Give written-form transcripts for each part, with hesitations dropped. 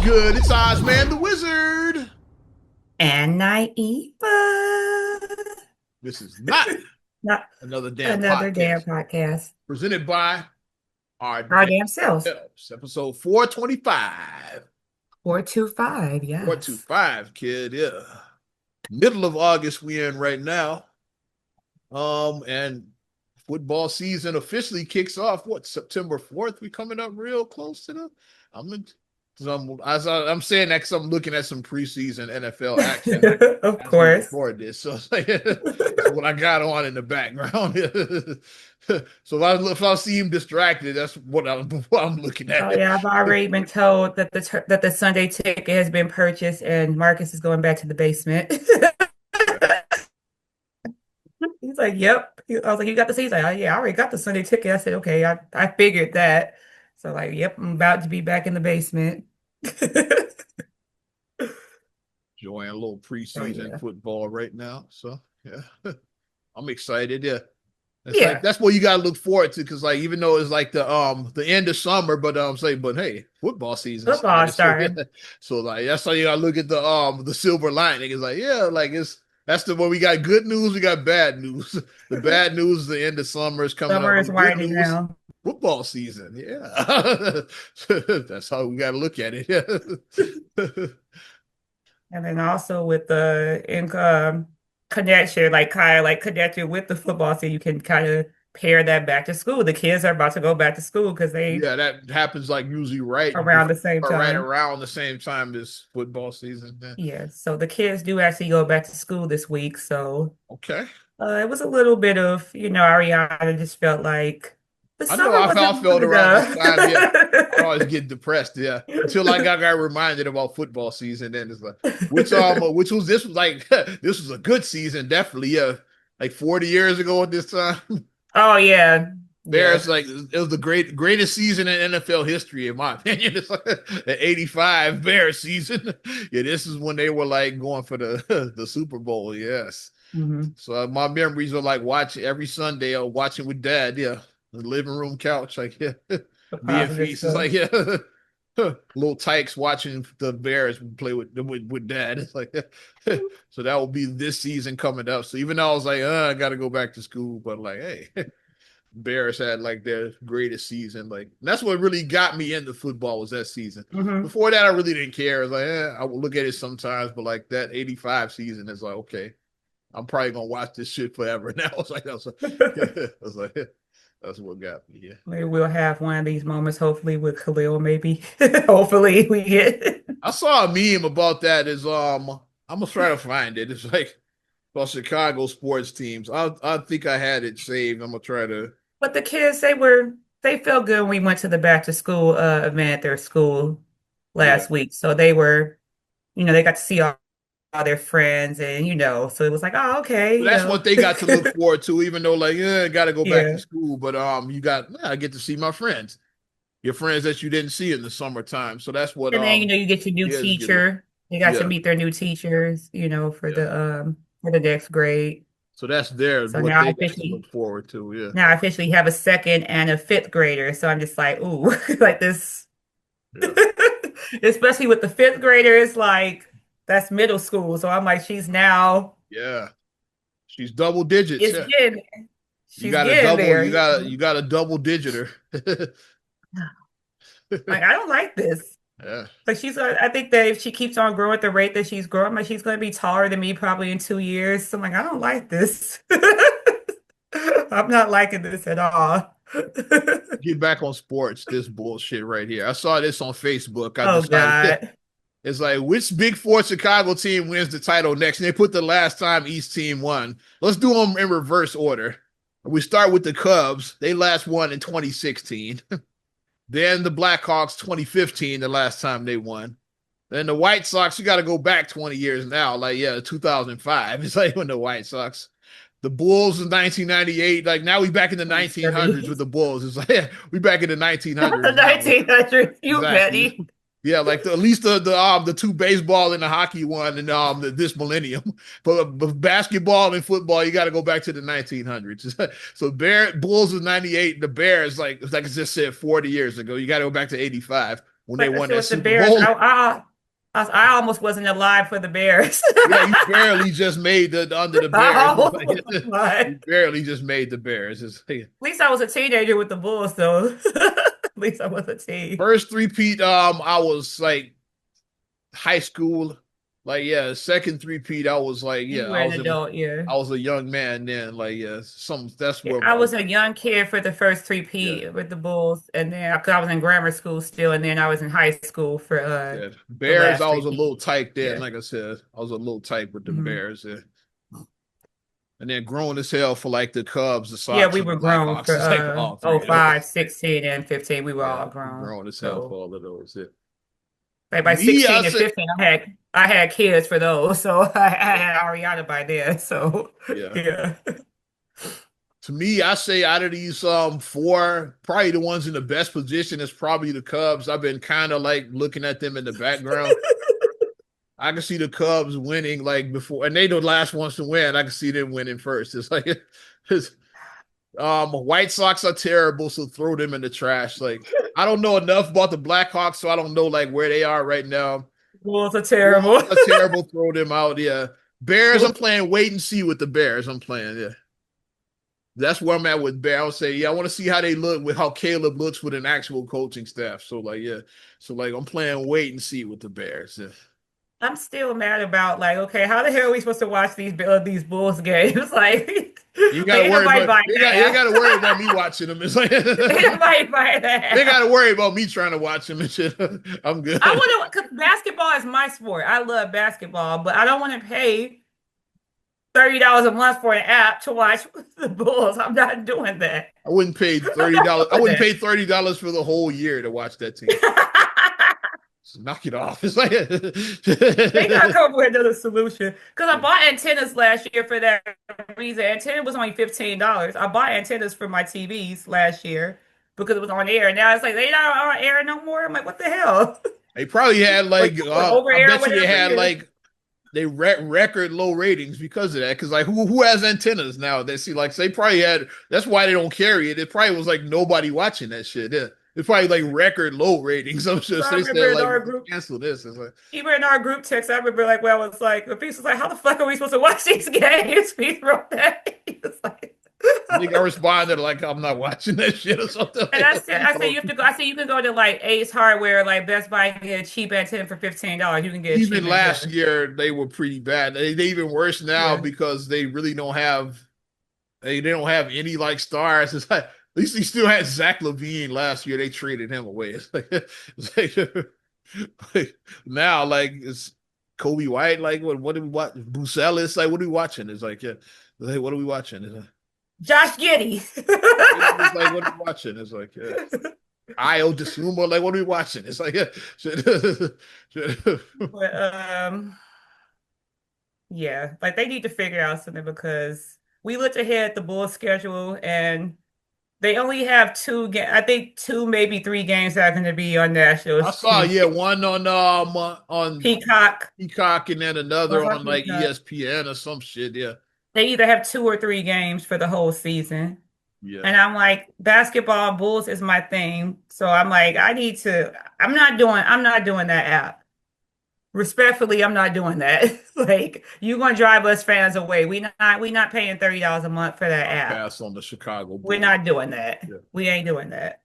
good? It's Ozman the Wizard. And Naiva. This is not Not another damn another damn podcast podcast. presented by our Our damn damn selves. selves. Episode 425. 425, yes. 425, kid. Yeah. Middle of August we in right now. And football season officially kicks off. What, September 4th? We coming up real close to the. I'm in, I'm saying that because I'm looking at some preseason NFL action Of as we course. record this. So it's like, that's what I got on in the background. So if I see him distracted, that's what I'm looking Oh at. yeah, I've already been told that the Sunday ticket has been purchased and Marcus is going back to the basement. He's like, "Yep." I was like, "You got the seats?" Like, "Oh, yeah, I already got the Sunday ticket." I said, "Okay, I figured that." So like, "Yep, I'm about to be back in the basement." Enjoying a little Oh preseason yeah. football right now. So yeah, I'm excited. Yeah. It's like Yeah. that's what you gotta look forward to because like even though it's like the end of summer, but say, but hey, football season Football started. So yeah, starting. so like that's how you gotta look at the silver lining. It's like, yeah, like that's the one we got good news, we got bad news. The bad news is the end of summer is coming up, Summer but is the good winding news, down. football season. Yeah. That's how we gotta look at it. Yeah. And then also with the income connection, like kind of like connected with the football season, you can kind of pair that back to school. The kids are about to go back to school because they Yeah, that happens like usually right around before the same or right time. around the same time as football season. Yeah. Yeah, so the kids do actually go back to school this week. So Okay. it was a little bit of, Ariana just felt like the I know summer I wasn't long felt around this time. Yeah, I enough. always get depressed. Yeah, until I got reminded about football season. Then it's like, which was this was like this was a good season, definitely. Yeah, like 40 years ago at this time. Oh yeah. Bears Yeah. like it was the greatest season in NFL history, in my opinion. It's like the '85 Bears season. Yeah, this is when they were like going for the Super Bowl. Yes. Hmm. So my memories are like watching every Sunday or watching with dad. Yeah, the living room couch, like yeah, The me and positive Feast is stuff. like yeah, little tykes watching the Bears play with dad. It's like so that will be this season coming up. So even though I was like, I got to go back to school, but like, hey, Bears had like their greatest season. Like that's what really got me into football was that season. Hmm. Before that, I really didn't care. I was like, I would look at it sometimes, but like that '85 season is like, okay, I'm probably gonna watch this shit forever. Now I was like, I was like, that's what got me. Yeah, Maybe we'll have one of these moments, hopefully with Khalil, maybe. Hopefully we get. I saw a meme about that. Is I'm gonna try to find it. It's like about Chicago sports teams. I think I had it saved. I'm gonna try to. But the kids, they felt good when we went to the back to school event at their school Yeah, last week. So they were, they got to see all their friends and so it was like, oh, okay, so that's what they got to look forward to. Even though like, I got to go back to Yeah. school, but I get to see my friends, your friends that you didn't see in the summertime. So that's what And then, you get your new yeah, it's good. teacher. You got to Yeah, meet their new teachers, yeah. for the next grade. So that's there So what now I they got to officially look forward to. Yeah. now I officially have a second and a fifth grader. So I'm just like, ooh, like this. Yeah. Especially with the fifth grader, it's like that's middle school. So I'm like, Yeah. She's double digits. it's Yeah. getting, You she's got a getting double, there. you got a double digiter. Like I don't like this. Yeah. Like I think that if she keeps on growing at the rate that she's growing, like she's going to be taller than me probably in 2 years. So I'm like, I don't like this. I'm not liking this at all. Get back on sports. This bullshit right here. I saw this on Facebook. I Oh decided God. it's like which Big Four Chicago team wins the title next, and they put the last time each team won. Let's do them in reverse order. We start with the Cubs. They last won in 2016. Then the Blackhawks 2015, the last time they won. Then the White Sox, you got to go back 20 years now. Like, yeah, 2005. It's like when the White Sox. The Bulls in 1998. Like now we back in the 1900s with 20. the Bulls. It's like, yeah, we back in the Not the 1900s now. 1900s. You Exactly. petty. Yeah, like at least the two baseball and the hockey one and this millennium. But basketball and football, you got to go back to the 1900s. So Bulls was 98. The Bears like I just said 40 years ago. You got to go back to 85. when they Like I won said that with the Super Bears, Bowl. I almost wasn't alive for the Bears. Yeah, you barely just made the under the I Bears. almost wasn't alive. You barely just made the Bears. At least I was a teenager with the Bulls, though. At least I was a teen. First three-peat, I was like high school. Like, yeah, second three-peat, I was like, You yeah, were an adult, yeah. I was a young man then. Like, yeah, that's Yeah, where I my, was a young kid for the first three yeah, P with the Bulls, and then because I was in grammar school still, and then I was in high school for yeah. the Bears, last I three was a little P. tight then. Yeah. Like I said, I was a little tight with the hmm Bears. Yeah. And then grown as hell for like the Cubs, the Yeah, Sox, we and the were grown Blackhawks. It's like for all three of 05, those. 16, and 15. We were Yeah, all grown. grown as hell for So all of those. Yeah. like by Me, I 16 and say, 15, I had kids for those. So I had Ariana by then. So yeah. yeah. To me, I say out of these four, probably the ones in the best position is probably the Cubs. I've been kind of like looking at them in the background. I can see the Cubs winning like before, and they the last ones to win. I can see them winning first. It's like it's, White Sox are terrible, so throw them in the trash. Like I don't know enough about the Blackhawks, so I don't know like where they are right now. Bulls are terrible. Wolves are terrible, throw them out. Yeah. Bears, I'm playing wait and see with the Bears. I'm playing, yeah. That's where I'm at with Bear. I would say, yeah, I want to see how they look with how Caleb looks with an actual coaching staff. So, like, yeah. So, like, I'm playing wait and see with the Bears. Yeah. I'm still mad about like, okay, how the hell are we supposed to watch these Bulls games? Like, You gotta ain't worry nobody about buying they that. gotta worry about me watching them. It's like Ain't nobody buying that. they gotta worry about me trying to watch them and shit. I'm good. I want to, because basketball is my sport. I love basketball, but I don't want to pay $30 a month for an app to watch the Bulls. I'm not doing that. I wouldn't pay $30. I wouldn't pay $30 for the whole year to watch that team. Just knock it off. It's like They gotta come up with another solution. Because I bought antennas last year for that reason. Antenna was only $15. I bought antennas for my TVs last year because it was on air. Now it's like they not on air no more. I'm like, what the hell? They probably had like over I air, bet you they whatever had it is. like they record low ratings because of that. Because like who has antennas now? They see like they probably had. That's why they don't carry it. It probably was like nobody watching that shit. Yeah, it's probably like record low ratings. I'm sure So I they said remember in like our group, cancel this. It's like even in our group text, I remember like, well, it's like the piece was like, how the fuck are we supposed to watch these games? He wrote that. He was like, I think I responded like I'm not watching that shit or something. and I said you have to go. I said you can go to like Ace Hardware, like Best Buy, and get a cheap antenna for $15. You can get a Even cheap last antenna. year they were pretty bad. They even worse now Yeah. because they really don't have they don't have any like stars. It's like at least they still had Zach LaVine last year. They traded him away. Like now, like it's Kobe White. Like what do we watch? Bucelis. Like what are we watching? It's like yeah. Like what are we watching? It's like, Josh Giddey. it's like what are we watching? It's like yeah. Io DeSumo. Like what are we watching? It's like yeah. But yeah, like they need to figure out something because we looked ahead at the Bulls schedule and they only have I think two, maybe three games that are going to be on national I saw TV. one on Peacock. Peacock and then another Uh-huh, on like Peacock. ESPN or some shit. Yeah, They either have two or three games for the whole season. yeah. And I'm like, basketball Bulls is my thing. So I'm like, I'm not doing that app. Respectfully, I'm not doing that. Like, you're gonna drive us fans away. We not paying $30 a month for that app. Pass on the Chicago Bulls. We're not doing that. Yeah. We ain't doing that.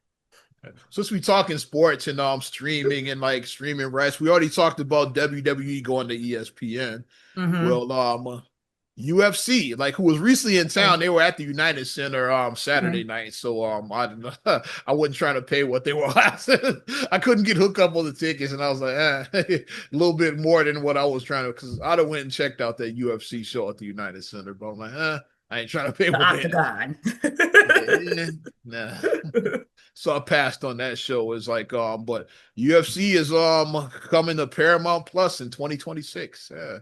Since we talking sports and streaming and like streaming rights, we already talked about WWE going to ESPN. Mhm. Well, UFC, like who was recently in town, they were at the United Center Saturday night. So I didn't know, I wasn't trying to pay what they were last. I couldn't get hooked up on the tickets, and I was like, a little bit more than what I was trying to, because I'd have went and checked out that UFC show at the United Center, but I'm like, I ain't trying to pay The what they Octagon. nah. So I passed on that show. It's like but UFC is coming to Paramount Plus in 2026. Yeah.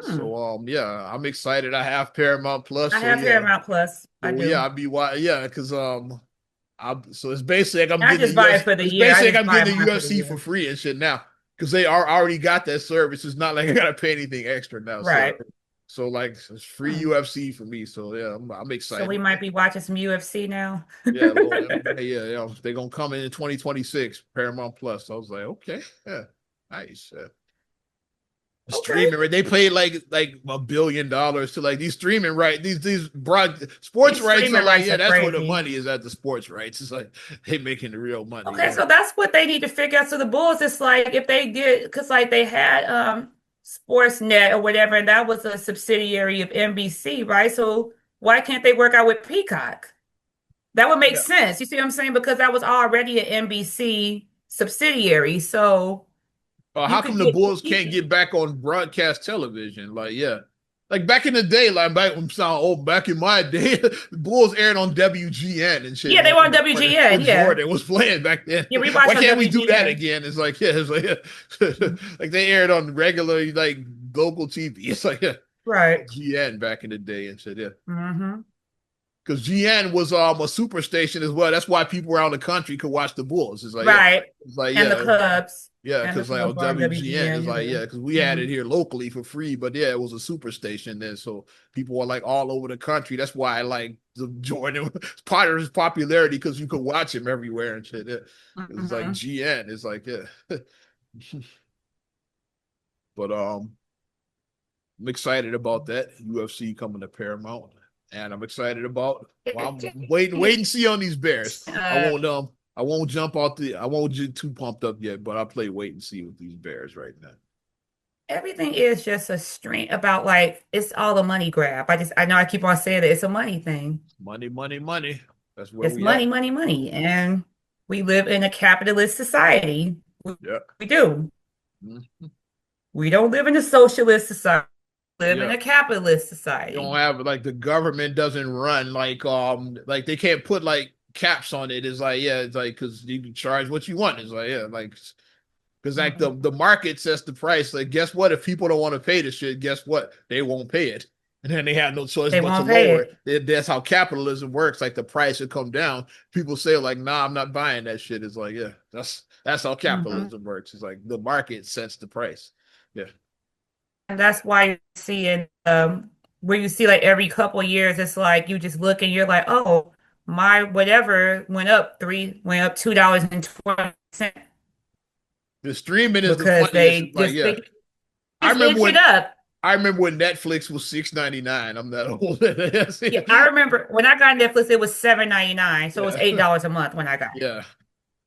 So yeah, I'm excited. I have Paramount Plus. I So have yeah. Paramount Plus. I So do. yeah, because so it's basically like I'm I getting just buy it for the it's year. basically I like just I'm buy getting the mine for the UFC year. for free and shit now because they are already got that service. It's not like I gotta pay anything extra now. Right. So So like it's free UFC for me. So yeah, I'm So excited. we might be watching some UFC now. Yeah, a little MMA, yeah. They're gonna come in 2026, Paramount Plus. So I was like, okay, yeah, nice. Okay. Streaming, right? They paid like $1 billion to like these streaming right. These broad sports These rights are streaming like, rights yeah, are that's where the crazy. money is at the sports rights. It's like they making the real money. Okay, Yeah. so that's what they need to figure out. So the Bulls, it's like if they did, because like they had Sportsnet or whatever, and that was a subsidiary of NBC, right? So why can't they work out with Peacock? That would make Yeah. sense. You see what I'm saying? Because that was already an NBC subsidiary. So you How could come the get Bulls can't TV. get back on broadcast television? Like, yeah. Like back in the day, like back I'm sound old, back in my day, the Bulls aired on WGN and shit. Yeah, they were on When WGN. Yeah. Jordan was playing back then. Yeah, we Why watched on can't we do that WGN. again? It's like, yeah, it's like, yeah. Like they aired on regular like local TV. It's like, yeah, Right. GN back in the day and shit. Yeah. Mm-hmm. Because GN was a super station as well. That's why people around the country could watch the Bulls. It's like, yeah. Right. It's like, And the yeah. Cubs. Yeah, And the because like on Cubs were on WGN is WGN. like, Yeah. yeah, because we had Mhm. it here locally for free, but yeah, it was a super station then. So people were like all over the country. That's why like the Jordan was part of his popularity because you could watch him everywhere and shit. Yeah. It was like Mhm. GN. It's like, yeah. But I'm excited about that. UFC coming to Paramount. And I'm excited about well, I'm wait and see on these Bears. Uh, I won't jump out I won't get too pumped up yet, but I'll play wait and see with these Bears right now. Everything is just a string about like it's all a money grab. I know I keep on saying that it's a money thing. Money, money, money. That's where It's we money, at. money, money. And we live in a capitalist society. Yeah. We do. Mhm. We don't live in a socialist society. We live in Yeah. a capitalist You don't society. have like the government doesn't run like they can't put like caps on it. It's like, yeah, it's like because you can charge what you want. It's like, yeah, like because like Mhm. the market sets the price. Like, guess what? If people don't want to pay the shit, guess what? They won't pay it. And then they have no choice They but to won't pay lower it. it. That's how capitalism works. Like the price will come down. People say, like, nah, I'm not buying that shit. It's like, yeah, that's how Mhm. capitalism works. It's like the market sets the price. Yeah. And that's why you see in where you see like every couple of years, it's like you just look and you're like, oh, my whatever went up $2.20 The streaming is the because funniest. they It's like, just yeah. they I just remember inch it when up. I remember when Netflix was $6.99. I'm that old. Yeah, I remember when I got Netflix, it was $7.99, so it was Yeah. $8 a month when I got it. Yeah.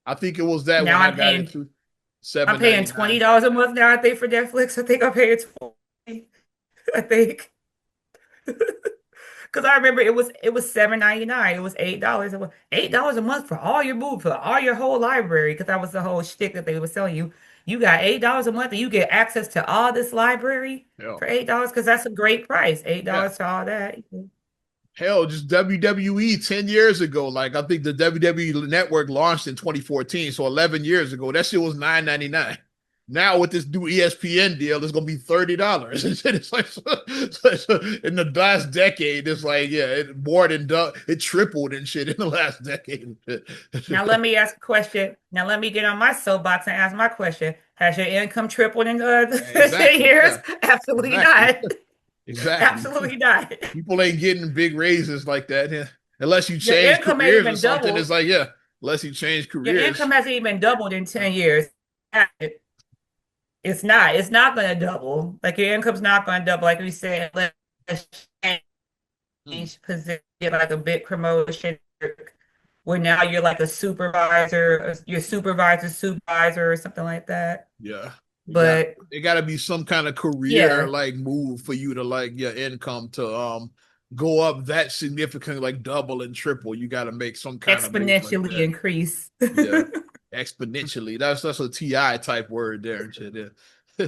I think it was that Now when I got it to I'm seven paying ninety $20 nine. a month now. I think for Netflix, I think I'm paying 20. I think because I remember it was $7.99. It was $8 a month. $8 a month for all your movies, for all your whole library. Because that was the whole shtick that they were selling you. You got $8 a month and you get access to all this library Yeah. for $8 because that's a great price. $8 Yeah. for all that. Hell, just WWE 10 years ago. Like I think the WWE network launched in 2014. So 11 years ago. That shit was $9.99. Now with this new ESPN deal, it's gonna be $30. It's like in the last decade, it's like, yeah, it more than it tripled and shit in the last decade. Now let me ask a question. Now let me get on my soapbox and ask my question. Has your income tripled in 10 Exactly. years? Yeah, Absolutely exactly. not. Exactly. Absolutely not. People ain't getting big raises like that. Yeah. Unless you Your change income ain't careers or even something. It's doubled. like, yeah, unless you change Your careers. income hasn't even doubled in 10 years. It's not. It's not going to double. Like your income's not going to double. Like we said, let's Hmm. change position, like a big promotion where now you're like a supervisor, your supervisor or something like that. Yeah. But It got to be some kind of career yeah, like move for you to like your income to go up that significantly, like double and triple. You got to make some kind of move like exponentially that. increase. Yeah. Exponentially. That's a TI type word there and shit. Yeah.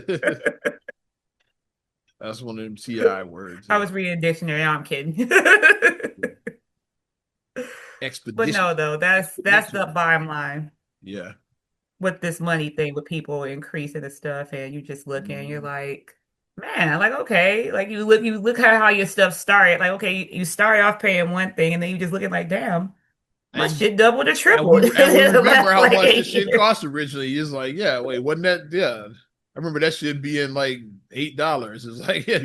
That's one of them TI words. I Yeah. was reading a dictionary. No, I'm kidding. But Expedition. no, though, that's the Exponentially. bottom line Yeah. with this money thing with people increasing the stuff, and you just look and you're Mhm. like, man, like okay, like you look at how your stuff started. Like okay, you started off paying one thing, and then you just looking like, damn, my And shit doubled or and we tripled in and we the remember last how like much the eight shit years. cost originally. It's like, yeah, wait, wasn't that? Yeah, I remember that shit being like $8. It's like, yeah,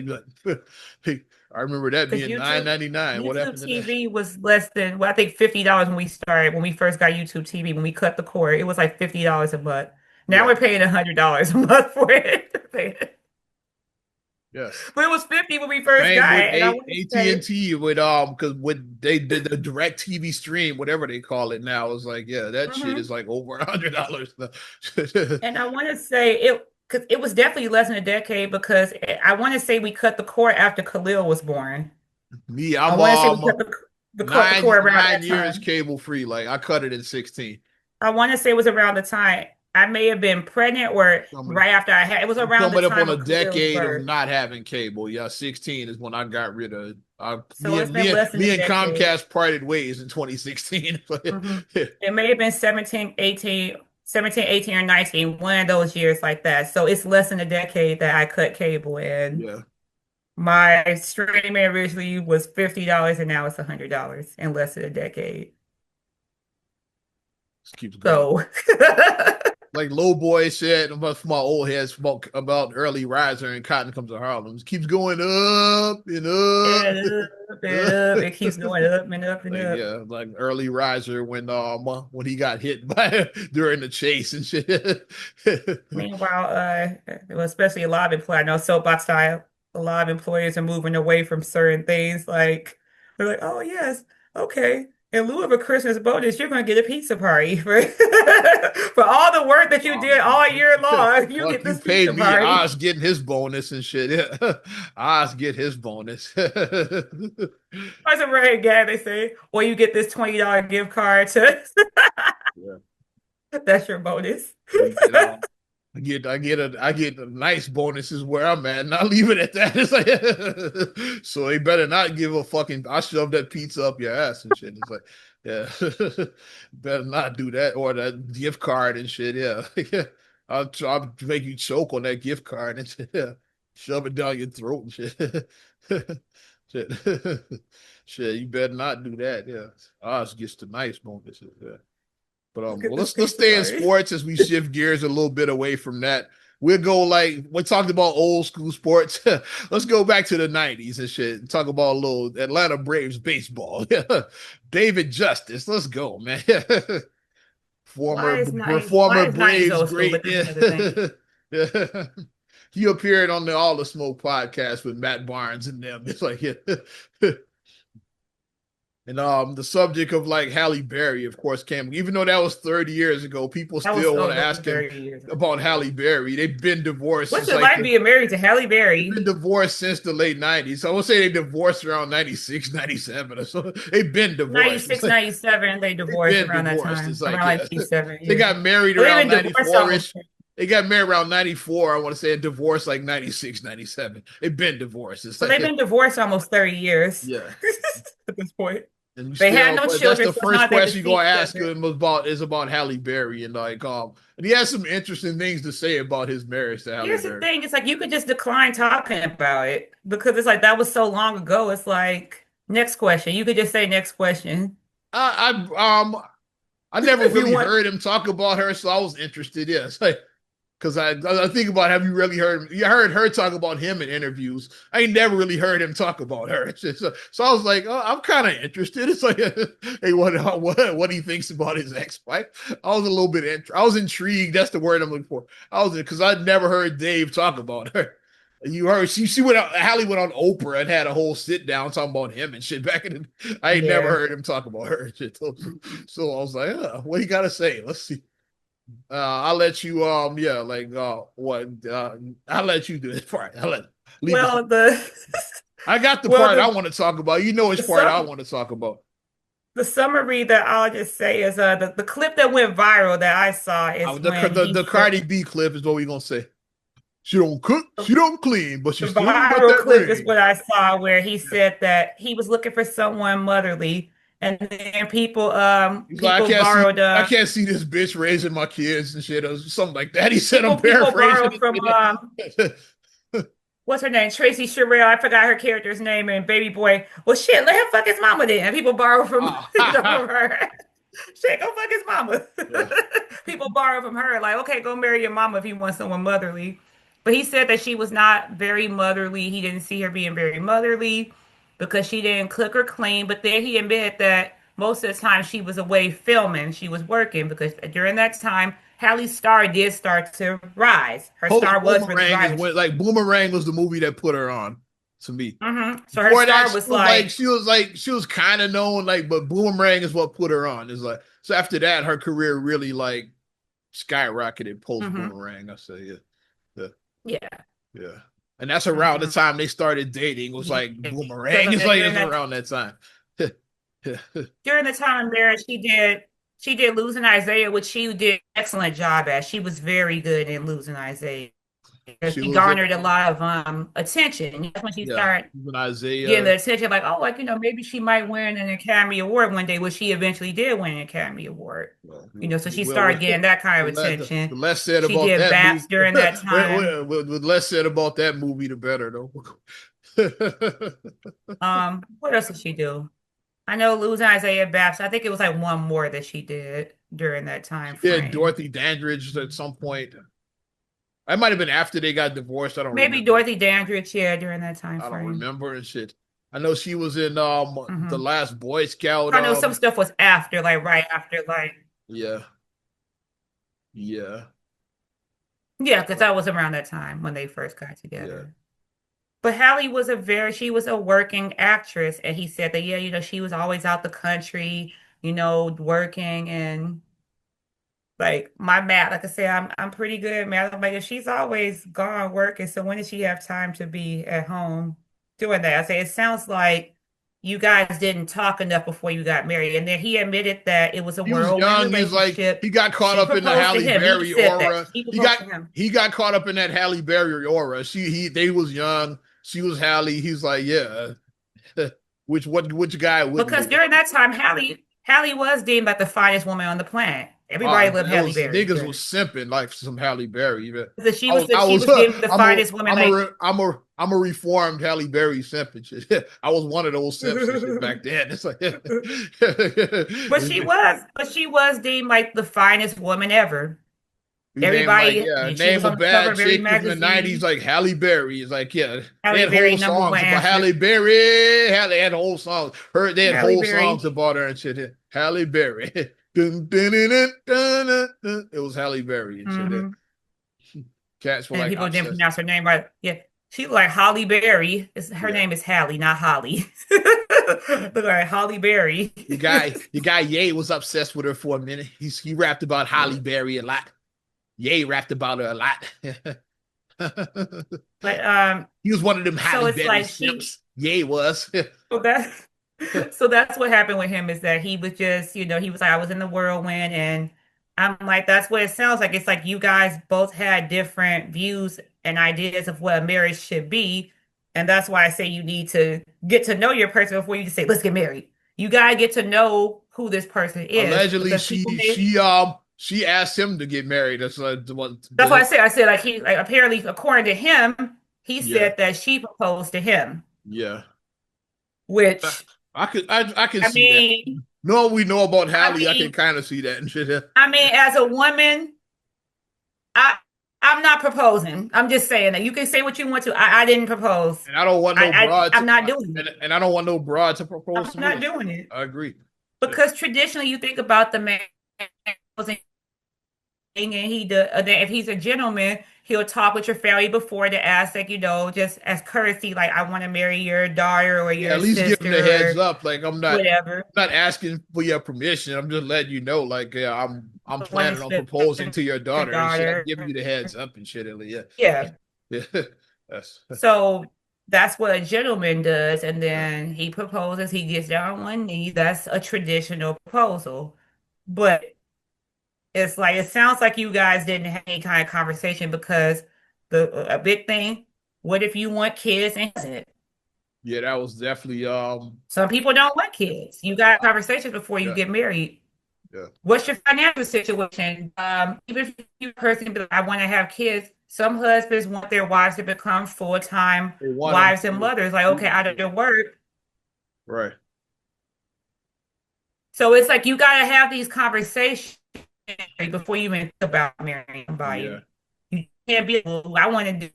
I remember that Because being $9.99. What YouTube happened to that? TV was less than, well, I think $50 when we started, when we first got YouTube TV, when we cut the cord, it was like $50 a month. Now Yeah, we're paying $100 a month for it. yes. But it was 50 when we first Same got with it. And I want to say, AT&T with because with they did the direct TV stream, whatever they call it now, it's like, yeah, that shit mhm. is like over $100. And I want to say it, because it was definitely less than a decade, because I want to say we cut the cord after Khalil was born. Me, I I'm want to say we cut the nine cord around nine that years time. cable free. Like I cut it in 16. I want to say it was around the time I may have been pregnant or Coming, right after I had, it was I'm around the coming up on time a of Khalil's decade of birth. not having cable. Yeah, 16 is when I got rid of it. So it's been less than a Me and decade. Comcast parted ways in 2016. Hmm. It may have been 17, 18, 17, 18, or 19, one of those years like that. So it's less than a decade that I cut cable in. Yeah, My streaming originally was $50 and now it's $100 in less than a decade. just keeps going. So Like Low Boy said about my old head smoke about early riser and Cotton Comes to Harlem. It keeps going up and and up and up, up. it keeps going up and up and Like up. yeah, like early riser when he got hit by during the chase and shit. Meanwhile, well, especially a lot of employees, I know soapbox style, a lot of employers are moving away from certain things. Like they're like, oh yes, okay. In lieu of a Christmas bonus, you're going to get a pizza party for for all the work that you did all year long. You Fuck, get you this paid pizza me. party. Oz getting his bonus and shit. Yeah. Oz get his bonus. That's a right guy. They say, or you get this $20 gift card to. Yeah. That's your bonus. You get I get a nice bonuses where I'm at, and I leave it at that. It's like so they better not give a fucking I shove that pizza up your ass and shit. It's like, yeah. Better not do that or that gift card and shit. Yeah. Yeah. I'll make you choke on that gift card and shit. Yeah. Shove it down your throat and shit. Shit. Shit, you better not do that. Yeah. Ours gets the nice bonuses. Yeah. But Get well, this let's pizza stay in party. sports as we shift gears a little bit away from that. We'll go like we talked about old school sports. Let's go back to the '90s and shit. And talk about a little Atlanta Braves baseball. David Justice, let's go, man. Why is 90s Former why is 90s Braves old school, great. but this is another thing. Yeah. He appeared on the All the Smoke podcast with Matt Barnes and them. It's like yeah. And the subject of like Halle Berry, of course, came. Even though that was 30 years ago, people That was still want so to ask him 30 years ago. about Halle Berry. They've been divorced What's since it like like being married to Halle they've been Berry? divorced since the late 90s. So I would say they divorced around 96, 97 or so. They've been divorced. It's 96, like 97, they they've divorced been around that divorced. time. It's like, Around like yeah. 97, They yeah. got married Well, they've around been divorced almost. 94-ish. They got married around 94, I want to say, and divorced like 96, 97. They've been divorced. It's So like, they've been divorced almost 30 years yeah. at this point. And you They had still, no but that's children, the so it's first not that they question you're see gonna each ask other. him is about Halle Berry and and he has some interesting things to say about his marriage to Halle Here's the Berry. thing, it's like you could just decline talking about it because it's like that was so long ago. It's like next question. You could just say next question. I never If you really want, heard him talk about her, so I was interested. Yes, like because I think about have you really heard him? You heard her talk about him in interviews. I ain't never really heard him talk about her. So I was like, oh, I'm kind of interested. It's like, hey, what he thinks about his ex-wife? I was a little bit I was intrigued. That's the word I'm looking for. I was because I'd never heard Dave talk about her. You heard she went out. Hallie went on Oprah and had a whole sit down talking about him and shit. Back in I ain't never yeah. heard him talk about her and shit. So I was like, what you gotta say? Let's see. I'll let you yeah, like what I'll let you do this part. I'll let leave this. Well, the I got the well part I want to talk about. You know the which part I sum want to talk about. the summary that I'll just say is the clip that went viral that I saw is when he The said Cardi B clip is what we gonna say. She don't cook, she don't clean, but she the still got viral that clip is ring. what I saw where he said that he was looking for someone motherly, and then He's like, people borrowed I can't see this bitch raising my kids and shit, or something like that. He said, I'm people borrowed paraphrasing from it. what's her name? Tracy Sherrill. I forgot her character's name and Baby Boy. Well, shit, let him fuck his mama then. People borrow from from her. Shit, go fuck his mama. Yeah. People borrow from her. Like, okay, go marry your mama if you want someone motherly. But he said that she was not very motherly. He didn't see her being very motherly because she didn't cook or clean. But then he admitted that most of the time she was away filming, she was working because during that time, Hallie's star did start to rise. Her Post star was really Boomerang is rising. when like Boomerang was the movie that put her on to me. So her Before that, star was like, she was kind of known like, but Boomerang is what put her on. It's like so after that, her career really like skyrocketed post hmm Boomerang. I say yeah, yeah, yeah. yeah. And that's around the hmm time they started dating. It was like Because Boomerang. It's like during it's that around that time. during the time there, she did Losing Isaiah, which she did an excellent job at. She was very good in Losing Isaiah. She She was in garnered a lot of attention. That's when she yeah, started even getting Isaiah. the attention, like, oh, like, maybe she might win an Academy Award one day, which she eventually did win an Academy Award. Well, So she started getting that kind of the attention. less said She about did that BAPS movie, during that time. with less said about that movie, the better though. What else did she do? I know Losing Isaiah BAPS. I think it was like one more that she did during that time Yeah, frame. Dorothy Dandridge at some point. I might have been after they got divorced. I don't Maybe remember. Dorothy Dandridge, yeah, during that time I don't frame. remember and shit. I know she was in the hmm last Boy Scout I know some stuff was after, like right after, like yeah, yeah, yeah, because that was around that time when they first got yeah. together. But Hallie was she was a working actress, and he said that yeah, she was always out the country, working and like my math. Like I said, I'm pretty good at math. I'm like, if she's always gone working, so when does she have time to be at home doing that? I say it sounds like you guys didn't talk enough before you got married, and then he admitted that it was a He was whirlwind young. He's like relationship. he got caught She up in the proposed to Halle him. He Berry said that aura. she proposed to him. He got caught up in that Halle Berry aura. They was young. She was Halle. He's like, yeah. Which guy wouldn't Because be? during that time, Hallie was deemed like the finest woman on the planet. Everybody loved It Halle was Berry niggas was during simping like some Halle Berry. so she I was was I she was was deemed the finest woman. Like, I'm a reformed Halle Berry simp and shit. I was one of those simps and shit back then. It's like but she was deemed like the finest woman ever. you name like Everybody, yeah, she name was a on the cover bad of every chick from the '90s magazine. like Halle Berry. It's like yeah, they Halle had Berry, whole number one songs about answer. Halle Berry. They had whole songs. They had Halle whole songs Berry. about her and shit. Halle Berry. Dun, dun, dun, dun, dun, dun, dun. It was Halle Berry and shit. hmm Cats were And like people didn't obsessed. pronounce her name right. Yeah. She looked like Holly Berry. Her Yeah. name is Halle, not Holly. Look like Holly Berry. The guy Ye was obsessed with her for a minute. He rapped about Halle Berry a lot. Ye rapped about her a lot. But He was one of them so Halle it's Berry like she simps. Ye was. so that's so that's what happened with him is that he was just, he was like, I was in the whirlwind and I'm like, that's what it sounds like. It's like you guys both had different views and ideas of what a marriage should be. And that's why I say you need to get to know your person before you just say, let's get married. You gotta get to know who this person is Allegedly, because people may she asked him to get married. that's why I said like he like apparently according to him, he Yeah, said that she proposed to him, yeah. which I can I see that. mean, No, we know about I Halle. I can mean, kind of see that and shit. I mean, as a woman, I I'm not proposing. I'm just saying that you can say what you want to. I didn't propose. And I don't want no broad I'm not doing it. and I don't want no broad to I'm propose to not me. doing it I agree. because traditionally you think about the man and then if he's a gentleman, he'll talk with your family before to ask, like, just as courtesy, like, I want to marry your daughter or Yeah, your at least give them the sister heads or up. Like whatever. not asking for your permission. I'm just letting you know. Like yeah, I'm I want to planning on spend proposing to your your daughter and shit. I'm daughter. giving you the heads up and shit. Yeah, Yeah. yeah. That's So that's what a gentleman does. And yeah, then he proposes, he gets down on one knee. That's a traditional proposal. But it's like it sounds like you guys didn't have any kind of conversation because a big thing, what if you want kids and doesn't? yeah. That was definitely Some people don't want kids. You got conversations before you yeah, get married. yeah. What's your financial situation? Even if you person be like, I want to have kids, some husbands want their wives to become full-time They want them wives and mothers. Like, okay, out of to, the work. right. So it's like you gotta have these conversations before you even think about marrying Yeah, somebody. You can't be, well, I want to do.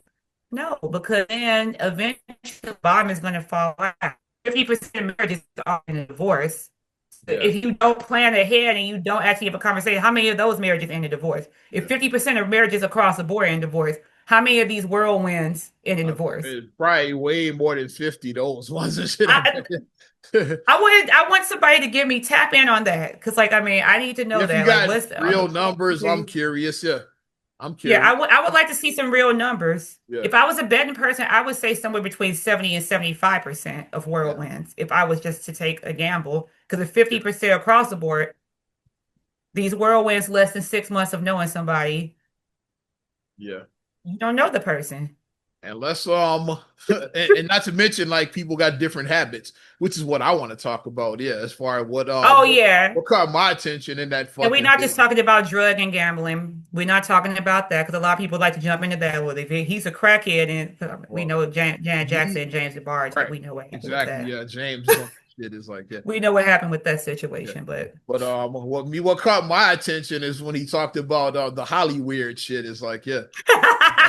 No, because then eventually the bottom is going to fall out. 50% of marriages are in a divorce. Yeah. If you don't plan ahead and you don't actually have a conversation, how many of those marriages end in divorce? If Yeah. 50% of marriages across the board end in divorce, how many of these whirlwinds end in divorce? It's probably way more than 50 those ones and shit. I, I want somebody to give me tap in on that because, like, I mean, I need to know If you that. Like, got what's real numbers, I'm curious. Yeah. I'm yeah, curious. I would like to see some real numbers. Yeah. If I was a betting person, I would say somewhere between 70 and 75% of Yeah. whirlwinds. If I was just to take a gamble, because if Yeah. 50% across the board, these whirlwinds less than 6 months of knowing somebody, Yeah. you don't know the person. And let's and not to mention like people got different habits, which is what I want to talk about. Yeah, as far as Oh yeah. what caught my attention in that And we're fucking not just thing. talking about drug and gambling. We're not talking about that because a lot of people like to jump into that. Well, if he's a crackhead, and we Well, know Janet Jackson he, and James DeBarge, right. we know what happened with Exactly. that. Yeah. James on shit is like, yeah. We know what happened with that Yeah. situation, but But what caught my attention is when he talked about the Hollyweird shit. Is like, yeah.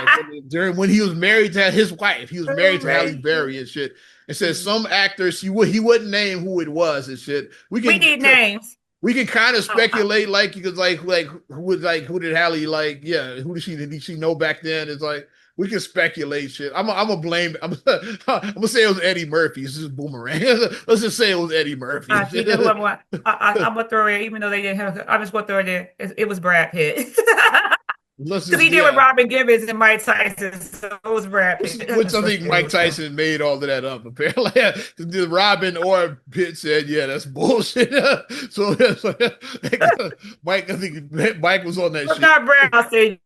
Like during when he was married to his wife, he was married to Halle right. Berry and shit. And said some actors he wouldn't name who it was and shit. We need names. We can kind of speculate like because who did Halle like who did she know back then? It's like we can speculate shit. I'm gonna blame. I'm gonna say it was Eddie Murphy. This is Boomerang. Let's just say it was Eddie Murphy. I'm gonna throw it, even though they didn't have. I'm just gonna throw it in. It was Brad Pitt. Because he did with Robin Givens and Mike Tyson, so it was Brad Pitt. Which I think Mike Tyson made all of that up, apparently. The Robin or Pitt said, yeah, that's bullshit. So Mike, I think Mike was on that shit. Not Brad, I'll say.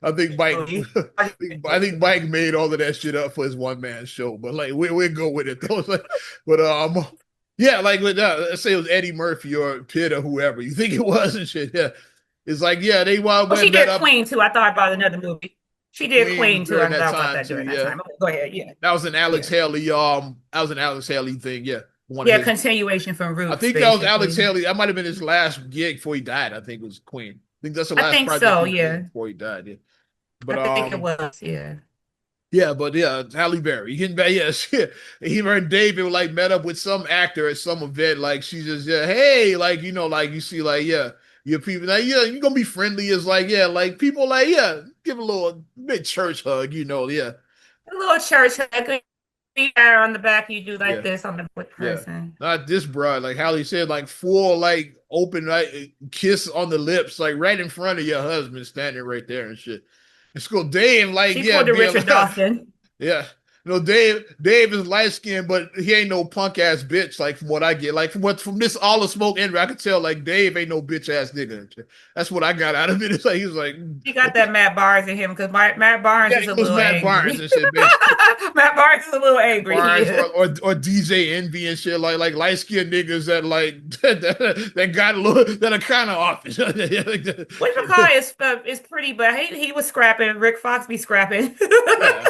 I think Mike made all of that shit up for his one man show, but like we'll go with it though. But yeah, like let's say it was Eddie Murphy or Pitt or whoever you think it was and shit. Yeah, it's like yeah, they went. She did Queen too. I thought about another movie. She did Queen too. I thought about that during that time. Go ahead. Yeah, that was an Alex Haley. That was an Alex Haley thing. Yeah. Continuation from Roots. I think that was Alex Haley. That might have been his last gig before he died. I think it was Queen. I think that's the last project he did before he died. Yeah. But I think it was, yeah. Yeah, but yeah, Halle Berry. He and David like met up with some actor at some event. Like she just hey, like like you see, like your people like you're gonna be friendly. Is like like people like give a little big church hug, a little church hug. On the back, you do like this on the person. Not this broad, like Halle said, like full, like open, like kiss on the lips, like right in front of your husband, standing right there and shit. It's cool. Dave, like she pulled the Richard Dawson. Yeah. Dave is light skinned, but he ain't no punk ass bitch. Like from what I get, like from this all the smoke interview, I could tell like Dave ain't no bitch ass nigga. That's what I got out of it. It's like he was like he got that Matt Barnes in him because Matt Barnes is a little Matt angry. Barnes and shit, Matt Barnes is a little angry. Or DJ Envy and shit, like light skinned niggas that like that got a little that are kind of office. Which McCoy is pretty, but he was scrapping. Rick Fox be scrapping. Yeah.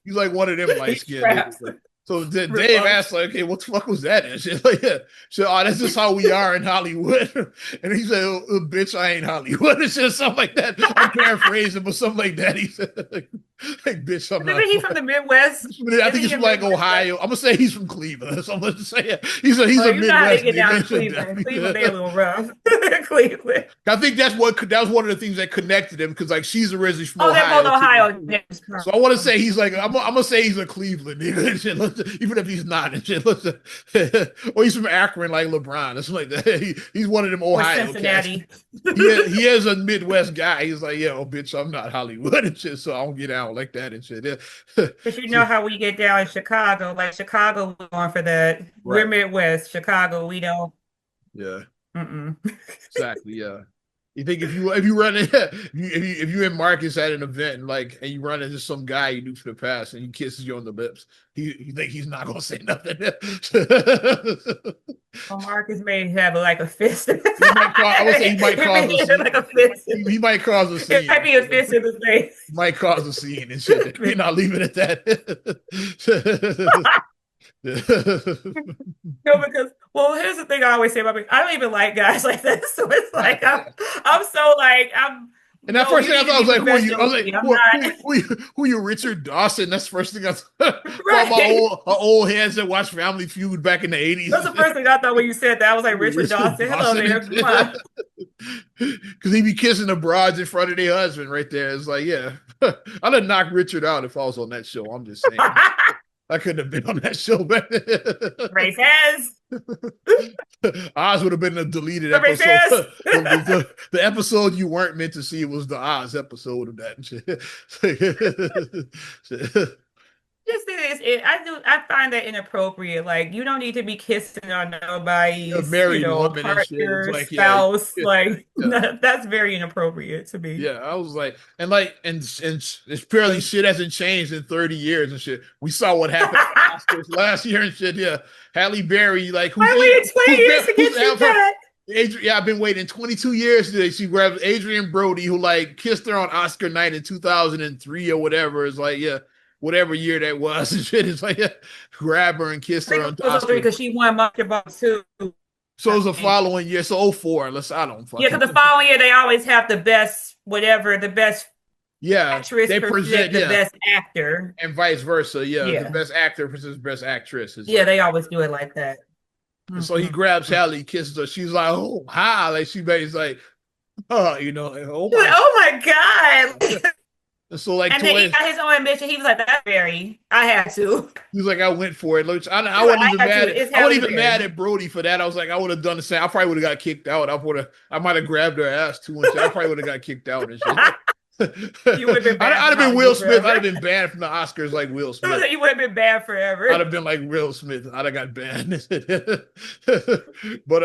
He's like one of them light skinned niggas. So Dave asked, like, okay, what the fuck was that? And shit, like, that's just how we are in Hollywood. And he said, bitch, I ain't Hollywood. It's just something like that. I'm paraphrasing, but something like that. He said, like bitch, I'm not. He's from the Midwest. I think he's from like Ohio. I'm gonna say he's from Cleveland. So I'm gonna say he's a Midwest. Get down to Cleveland. Cleveland, they're a little rough. Cleveland. I think that was one of the things that connected him because like she's originally from Ohio. They're both Ohio. So I want to say he's like I'm gonna say he's a Cleveland nigga, even if he's not and shit. Or he's from Akron like LeBron or something like that. He's one of them Ohio Cincinnati. He is a Midwest guy. He's like, bitch, I'm not Hollywood and shit, so I don't get out like that and shit. But you know how we get down in Chicago, like Chicago, we're going for that. Right. We're Midwest. Chicago, we don't. Yeah. Exactly. Yeah. You think if you run in if you in Marcus at an event and you run into some guy you knew for the past and he kisses you on the lips, you think he's not gonna say nothing? Well, Marcus may have like a fist. He might cause a scene. He might cause a scene. It might be a fist in the face. He might cause a scene and shit. We're not leaving it at that. No, because here's the thing I always say about me. I don't even like guys like that. So it's like I'm so like And that No, first you thing I need to thought, I be was like, who are you? I was professional. like, I'm not who you, Richard Dawson? That's the first thing I thought about right. old heads that watched Family Feud back in the 80s. That's the first thing I thought when you said that. I was like, Richard Richard Dawson. Hello Dawson there. and Come shit. on. Because he be kissing the broads in front of their husband right there. It's like, yeah. I'd have knocked Richard out if I was on that show. I'm just saying. I couldn't have been on that show back then. Racist. Oz would have been a deleted The episode. racist. The episode you weren't meant to see was the Oz episode of that. Just think I find that inappropriate. Like you don't need to be kissing on A nobody's, married woman and shit. It's partner, like, spouse. yeah. Like Yeah. that's very inappropriate to me. Yeah, I was like, and it's purely shit hasn't changed in 30 years and shit. We saw what happened at the Oscars last year and shit. Yeah, Halle Berry, like I waited 20 years to get you back. I've been waiting 22 years today. She grabbed Adrian Brody, who like kissed her on Oscar night in 2003 or whatever. It's like, yeah, whatever year that was and shit. It's like, yeah, grab her and kiss her on Oscar. Because she won basketball too. So it was the following year. So 04. Unless I don't fucking. Yeah, because the following year they always have the best, whatever, the best actress they present the best actor. And vice versa. Yeah. The best actor versus best actress. Yeah, they always do it like that. So he grabs Halle, kisses her. She's like, oh, hi. Like, she basically like, oh, you know, like, oh my God. So like, and then he got his own admission. He was like, "That's very. I had to." He was like, "I went for it." I wasn't even mad. I wasn't even mad at Brody for that. I was like, I would have done the same. I probably would have got kicked out. I might have grabbed her ass too. And shit. I probably would have got kicked out and shit. You would have been banned. I'd have been Will Smith. I'd have been banned from the Oscars like Will Smith. You would have been banned forever. I'd have been like Will Smith. I'd have got banned. But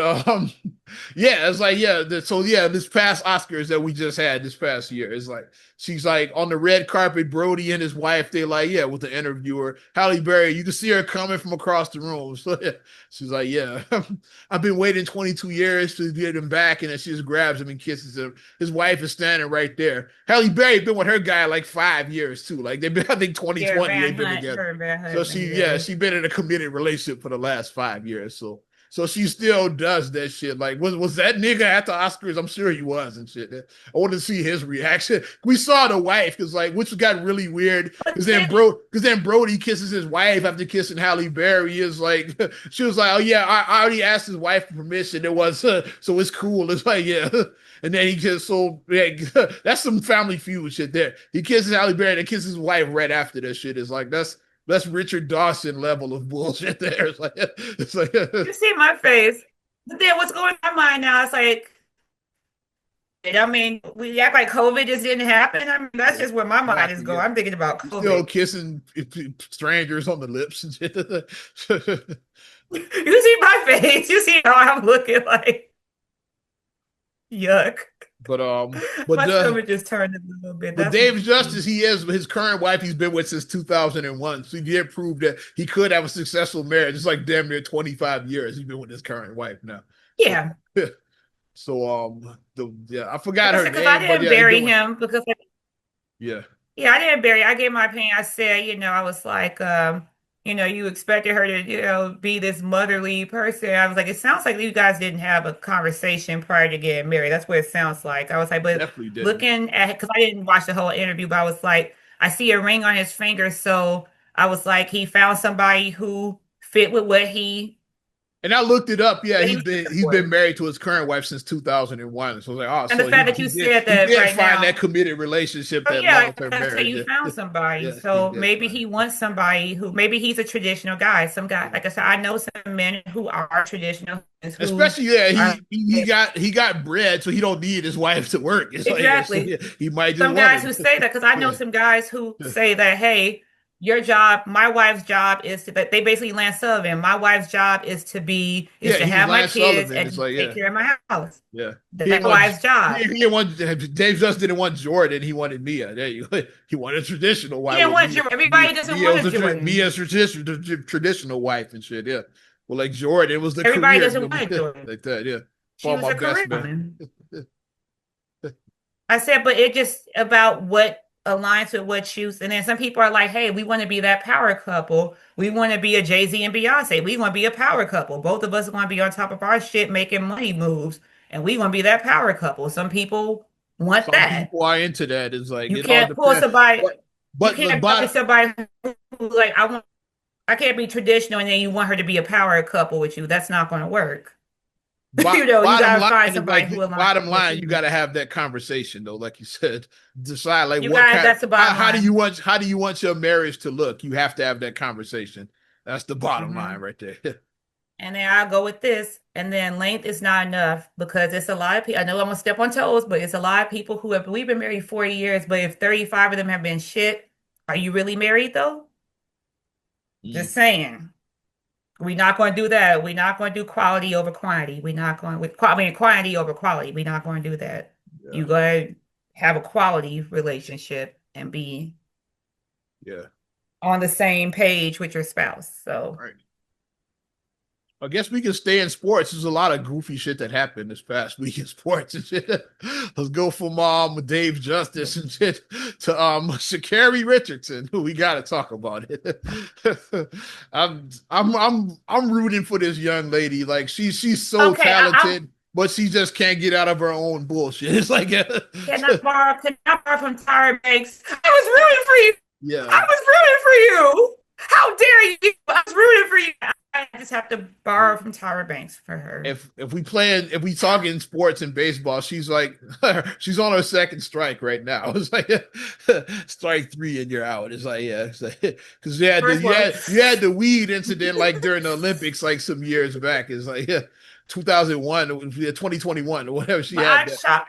yeah, it's like this past Oscars that we just had this past year, it's like she's like on the red carpet. Brody and his wife, they like with the interviewer Halle Berry. You can see her coming from across the room. So yeah, she's like, yeah, I've been waiting 22 years to get him back, and then she just grabs him and kisses him. His wife is standing right there. Halle Berry been with her guy like 5 years too. Like they've been, I think 2020 they've been together. So she been in a committed relationship for the last 5 years. So she still does that shit. Like, was that nigga at the Oscars? I'm sure he was and shit. I wanted to see his reaction. We saw the wife because which got really weird because then Brody kisses his wife after kissing Halle Berry. Is like, she was like, oh yeah, I already asked his wife for permission. It was so it's cool. It's like, yeah. And then he just that's some Family Feud shit there. He kisses Halle Berry and kisses his wife right after that shit. It's like that's Richard Dawson level of bullshit there. It's like you see my face. But then what's going on in my mind now? It's like, I mean, we act like COVID just didn't happen. I mean, that's just where my mind is going. I'm thinking about COVID. Still kissing strangers on the lips and shit. You see my face. You see how I'm looking like. Yuck. But my stomach just turned a little bit. But Dave Justice, his current wife he's been with since 2001. So he did prove that he could have a successful marriage. It's like damn near 25 years he's been with his current wife now. Yeah. So I forgot her name. Because I didn't bury him because I didn't bury. I gave my opinion. I said, I was like, you expected her to, be this motherly person. I was like, it sounds like you guys didn't have a conversation prior to getting married. That's what it sounds like. I was like, but looking at, because I didn't watch the whole interview, but I was like, I see a ring on his finger. So I was like, he found somebody who fit with what he. And I looked it up. Yeah, he's been married to his current wife since 2001. So I was like, oh, and the fact that you said that he right now, that committed relationship, that long-term marriage. You found somebody. So maybe he wants somebody who maybe he's a traditional guy. Some guy, like I said, I know some men who are traditional. Especially, he got bread, so he don't need his wife to work. It's exactly. He might just some guys who say that because I know some guys who say that, hey. Your job, my wife's job is to. They basically Lance Sullivan. My wife's job is to have my kids and take care of my house. Yeah, that's my wife's job. He didn't want Dave just didn't want Jordan. He wanted Mia. There you. He wanted a traditional wife. He didn't want Jordan. Everybody doesn't want Jordan. Mia's traditional wife and shit. Yeah. Well, like Jordan, it was the everybody career. Doesn't want Jordan. Like that. Yeah. She was a career woman. I said, but it just about what aligns with what you, and then some people are like, hey, we want to be that power couple. We want to be a Jay-Z and Beyonce. We want to be a power couple. Both of us want to be on top of our shit, making money moves, and we want to be that power couple. Some people want Some that. people are into that. It's like You it all can't pull depends. somebody. But You but the can't be bottom, somebody who like I want. I can't be traditional, and then you want her to be a power couple with you. That's not going to work. You bottom got to line find is somebody like who aligns bottom with line, you you. got to have that conversation though, like you said, decide like You what guys, kind. that's the bottom line. How do you want your marriage to look? You have to have that conversation. That's the bottom line Hmm. right there. And then I'll go with this. And then length is not enough because it's a lot of people. I know I'm gonna step on toes, but it's a lot of people who have, we've been married 40 years, but if 35 of them have been shit, are you really married though? Mm, Just saying. We're not going to do that. We're not going to do quality over quantity. We're not going with, I mean, quantity over quality. We're not going to do that. yeah, You're going to have a quality relationship and be yeah. on the same page with your spouse. So, All right. I guess we can stay in sports. There's a lot of goofy shit that happened this past week in sports and shit. Let's go from Dave Justice and shit to Sha'Carri Richardson, who we gotta talk about it. I'm rooting for this young lady. Like she's so okay, talented, but she just can't get out of her own bullshit. It's like can I borrow from Tyra Banks? I was rooting for you. yeah. I was rooting for you. How dare you? I was rooting for you. I just have to borrow from Tyra Banks for her. If we talking sports and baseball, she's like she's on her second strike right now. It's like strike three and you're out. It's like yeah, because First one. you had the weed incident like during the Olympics like some years back. It's like 2001, 2021 or whatever she But had that.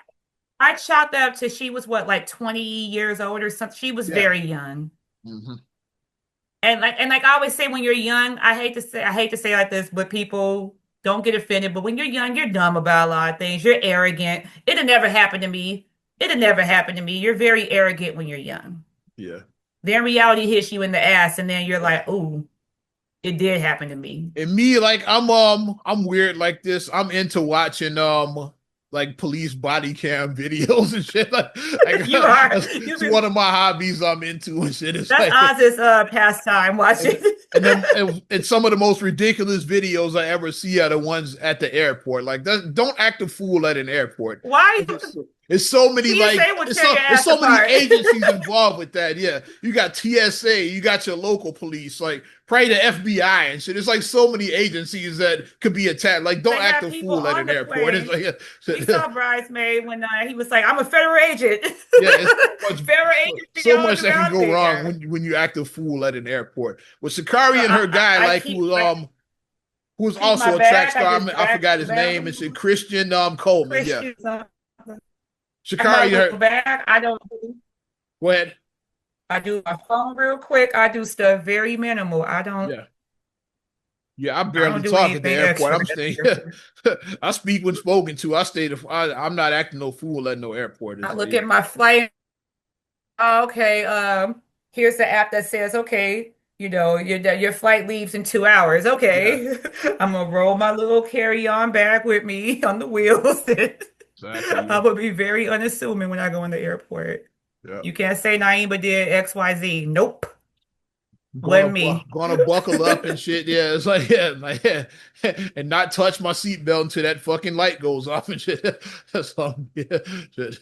I shot that up to she was what, like 20 years old or something. She was Yeah. very young. Mm-hmm. And like I always say when you're young, I hate to say like this, but people don't get offended. But when you're young, you're dumb about a lot of things. You're arrogant. It'll never happen to me. It'll never happen to me. You're very arrogant when you're young. Yeah. Then reality hits you in the ass, and then you're Yeah. like, "Ooh, it did happen to me." And me, like I'm weird like this. I'm into watching like police body cam videos and shit. Like You are. it's one of my hobbies I'm into and shit. It's That's like Oz's pastime watching. and some of the most ridiculous videos I ever see are the ones at the airport. Like don't act a fool at an airport. Why? It's so many like TSA will it's tear so, your it's ass so many apart. agencies involved with that. Yeah, you got TSA, you got your local police, like probably the FBI and shit. It's like so many agencies that could be attacked. Like don't They act have a people fool at on an the airport. It's plane. We like saw Bridesmaid when he was like, "I'm a federal agent." yeah, it's so much, Federal agency so all much that can around go wrong there. when you act a fool at an airport. With Sha'Carri So and her guy, I like keep I who was keep my also a track bag. I star. just I drag forgot the his bag name. with It's me. Christian Coleman. Yeah, Christian, I got a Sha'Carri. little Her bag. go ahead. I do my phone real quick. I do stuff very minimal. Yeah. Yeah, I I barely don't do talk at the anything airport. extra. I'm staying. I speak when spoken to. I'm not acting no fool at no airport. I It's like, look yeah, at my flight. Okay, here's the app that says, okay, your flight leaves in 2 hours. yeah, Okay. I'm gonna roll my little carry-on bag with me on the wheels. exactly. I Yeah, would be very unassuming when I go in the airport. yeah. You can't say Naima did XYZ. Nope. Wasn't me. Gonna buckle up and shit. Yeah, it's like yeah, and not touch my seatbelt until that fucking light goes off and shit. That's all. Yeah, shit.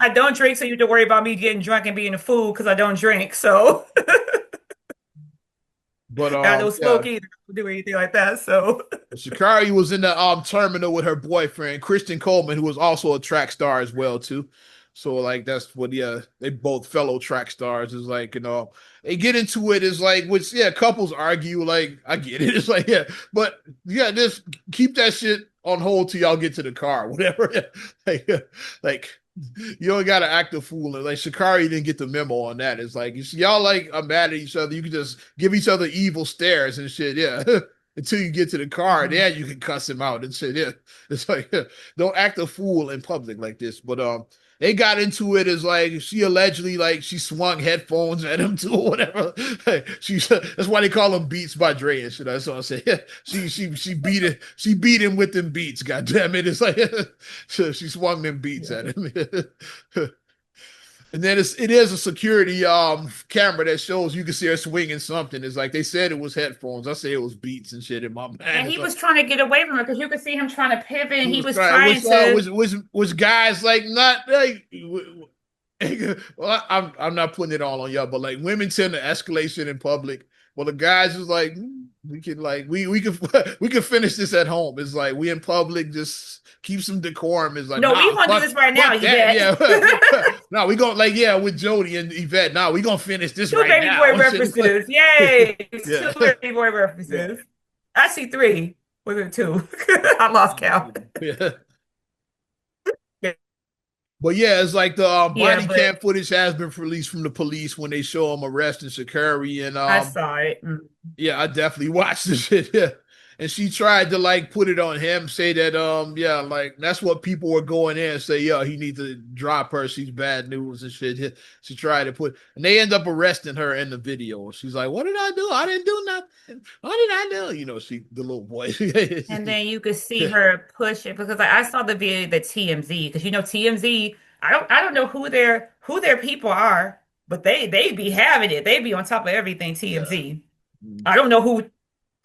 I don't drink, so you have to worry about me getting drunk and being a fool because I don't drink. So But I don't yeah. smoke either. I don't do anything like that. So Sha'Carri was in the terminal with her boyfriend Christian Coleman, who was also a track star as well too. So like that's what yeah, they both fellow track stars. Is like they get into it is like which yeah, couples argue like I get it. It's like yeah, but yeah, just keep that shit on hold till y'all get to the car, whatever. like, like you don't gotta act a fool. Like Sha'Carri didn't get the memo on that. It's like y'all like are mad at each other. You can just give each other evil stares and shit. Yeah. Until you get to the car, Mhm. then you can cuss him out and shit. Yeah. It's like don't act a fool in public like this. But they got into it as like she allegedly like she swung headphones at him too or whatever. That's why they call them Beats by Dre and shit. That's what I say. She beat him with them beats. God damn it! It's like she swung them beats at him. And then it is a security camera that shows you can see her swinging something. It's like they said it was headphones. I say it was beats and shit in my mind. And It's he like was trying to get away from it because you could see him trying to pivot and he he was was trying, trying to. was guys like not like. Well, I'm not putting it all on y'all, but like women tend to escalation in public. Well, the guys is like we can like we can we can finish this at home. It's like we in public, just keep some decorum. It's like No, we nah, want to do this right now, fuck that. Yvette. Yeah, no, we gonna like yeah with Jody and Yvette. No, we gonna finish this Two right baby now. boy references. Yay. Yeah, Two baby boy yeah, references. I see three. Was it two? I lost count. yeah. But yeah, it's like the Yeah, body but cam footage has been released from the police when they show him arresting Sha'Carri and I saw it. yeah, I definitely watched this shit. Yeah. And she tried to like put it on him, say that yeah, like that's what people were going in and say, yeah, he needs to drop her. She's bad news and shit. Yeah. She tried to put and they end up arresting her in the video. She's like, what did I do? I didn't do nothing. What did I do? You know, she the little boy. And then you could see her push it because like, I saw the video that TMZ because you know TMZ. I don't know who their people are, but they be having it. They be on top of everything. TMZ. Yeah. I don't know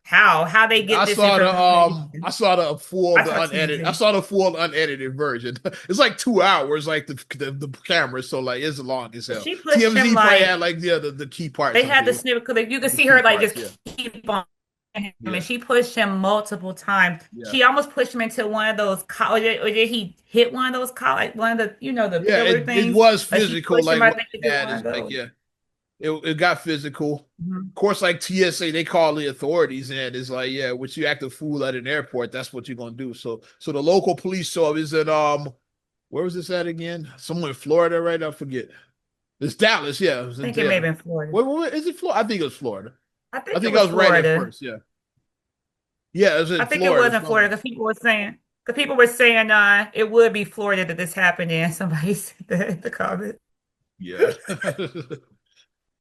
how they get this information. I saw the full I the saw unedited I TMZ. saw the full unedited version. It's like 2 hours, like the camera, so like it's long as hell. She pushed him TMZ probably like had like the key parts they of had the it. snippet because you could The see key her like parts, just yeah. keep on him, Yeah. and she pushed him multiple times. Yeah. She almost pushed him into one of those or did he hit one of those like one of the the Yeah, pillar it things? was Like she physical, pushed him, like I what think, to they do had one is of like, those. yeah. It got physical. Mhm. Of course, like TSA, they call the authorities and it's like, yeah, what you act a fool at an airport, that's what you're gonna do. So the local police show is in where was this at again? Somewhere in Florida, right? I forget. It's Dallas, yeah. It was I in think it may have yeah. been Florida. What is it Florida? I think it was Florida. I I think it think I was was right at Florida. first, yeah. Yeah, it was I in think it Florida. wasn't Florida because people were saying it would be Florida that this happened in. Somebody said that in the comments. Yeah.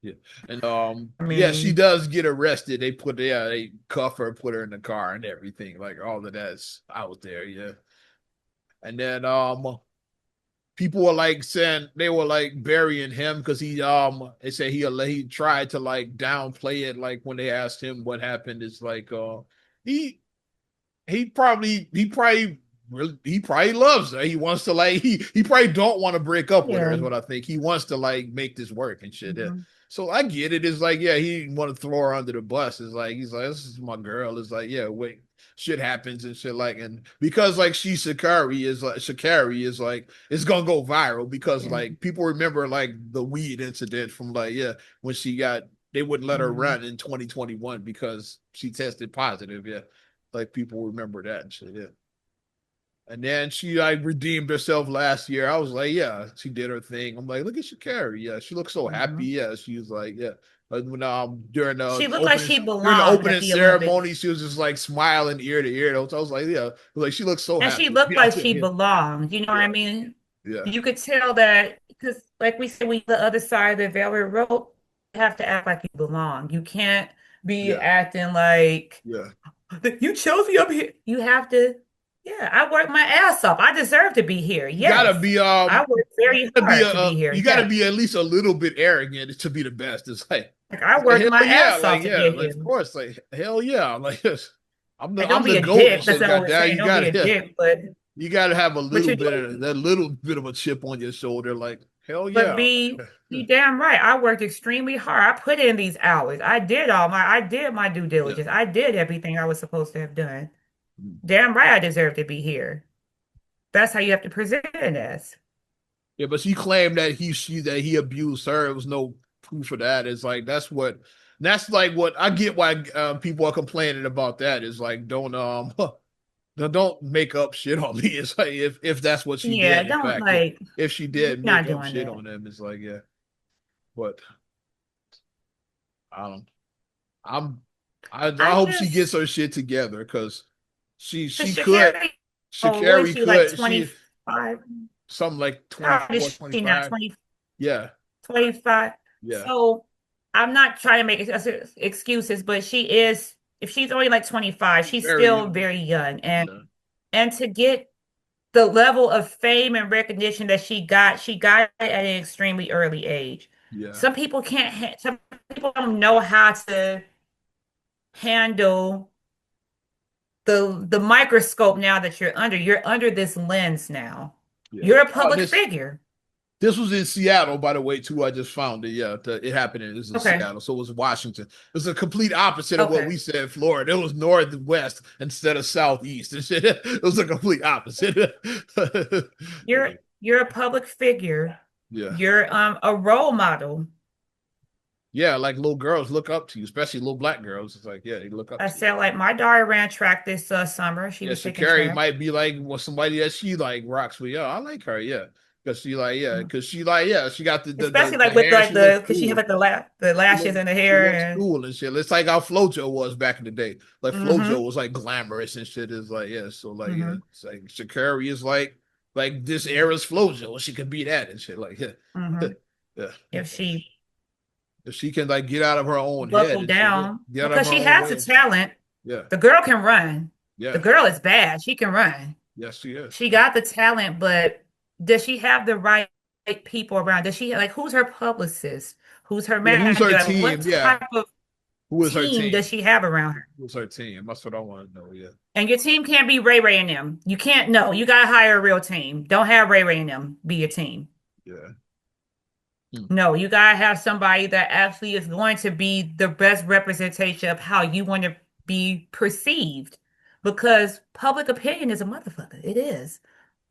Yeah. And I yeah, she mean, does get arrested. They cuff her, put her in the car and everything. Like all of that's out there, yeah. And then people were like saying they were like burying him because they said he tried to like downplay it like when they asked him what happened. It's like he he probably loves her. He wants to like he probably don't want to break up with her, yeah. is what I think. He wants to like make this work and shit. Yeah. Mhm. So I get it. It's like, yeah, he didn't want to throw her under the bus. It's like he's like, this is my girl. It's like, yeah, wait, shit happens and shit like and because like Sha'Carri is like it's gonna go viral because Yeah. like people remember like the weed incident from like, yeah, when they wouldn't let her Mhm. run in 2021 because she tested positive. Yeah. Like people remember that and shit. Yeah. And then she like redeemed herself last year. I was like, yeah, she did her thing. I'm like, look at Sha'Carri. Yeah, she looks so happy. Mhm. Yeah, she was like, yeah. But when during the She looked like opening she during the belonged at opening the Olympics. ceremony, she was just like smiling ear to ear. I was like, yeah, like she looks so And she happy to looked be out like there. she Yeah, belonged. You know what I yeah, mean? yeah, You could tell that because, like we said, we the other side of the velvet rope. You have to act like you belong. You can't be yeah, acting like yeah. you chose me up here. You have to, yeah, I worked my ass off. I deserve to be here. You gotta Yes. be I worked very hard to be here. you gotta Yes. be at least a little bit arrogant to be the best. Like I It's like worked hell my yeah, ass like off to yeah, get like here. of course, like hell yeah, like And don't I'm be the a goat and dick. That's shit. what I was Goddamn, saying. Don't be a yeah. dick, You got to have a but little you bit do. of that little bit of a chip on your shoulder, like hell But yeah. be damn right. I worked extremely hard. I put in these hours. I did my due Yeah, diligence. I did everything I was supposed to have done. Damn right I deserve to be here. That's how you have to present it as. yeah. But she claimed that he abused her. There was no proof of that. It's like that's like what I get why people are complaining about that. Is like don't make up shit on me. It's like if that's what she Yeah, did. In don't fact, yeah, like if she we're did not make up doing shit that. on them, it's like yeah. But I don't. I'm. I I hope she just gets her shit together because because she could. what is Sha'Carri she like could. She 25? something like How old 24, is she now? 25. Yeah, 25. yeah, So I'm not trying to make excuses, but if she's only like 25, she's very still young. very young. Yeah, And to get the level of fame and recognition that she got it at an extremely early age. Yeah. Some people can't, some people don't know how to handle the microscope now that you're under. You're under this lens now. Yeah. You're a Oh, public figure. this was in Seattle, by the way, too. I just found it. Yeah, it happened. It was in Okay. Seattle, so it was Washington. It was a complete opposite of what Okay. we said, Florida. It was north and west instead of southeast and shit. It was a complete opposite. You're a public figure. Yeah, You're a role model. yeah. Like little girls look up to you, especially little black girls. It's like, yeah, they look up I to you. said like my daughter ran track this summer. She Yeah, was taking Sha'Carri track. might be like well, somebody that she like rocks with. Yeah, I like her. Yeah, because she like yeah, because she like yeah, she got Especially the like with hair. like She looks because she has cool. like the lashes and the She hair looks and cool and shit. It's like how FloJo was back in the day. Like FloJo mm-hmm, was like glamorous and shit. Is like yeah, so like yeah, mm-hmm, it's like Sha'Carri is like this era's FloJo. She could be that and shit. Like yeah, mm-hmm. yeah. If she If she can like get out of her own head buckled and shit, yeah. down Get out of because her she own has the way. talent. Yeah, The girl can run. The yeah, girl is bad. She can run. yes, she is. She got the talent, but does she have the right people around? Does she like who's her publicist? Who's her Yeah, who's her manager? Like, team? what Yeah, type of who is her team does team? she have around her? Who's her team? That's what I want to know. Yeah, And your team can't be Ray Ray and them. You can't. No, you gotta hire a real team. Don't have Ray Ray and them be your team. yeah. Hmm. No, you gotta have somebody that actually is going to be the best representation of how you want to be perceived. Because public opinion is a motherfucker. It is.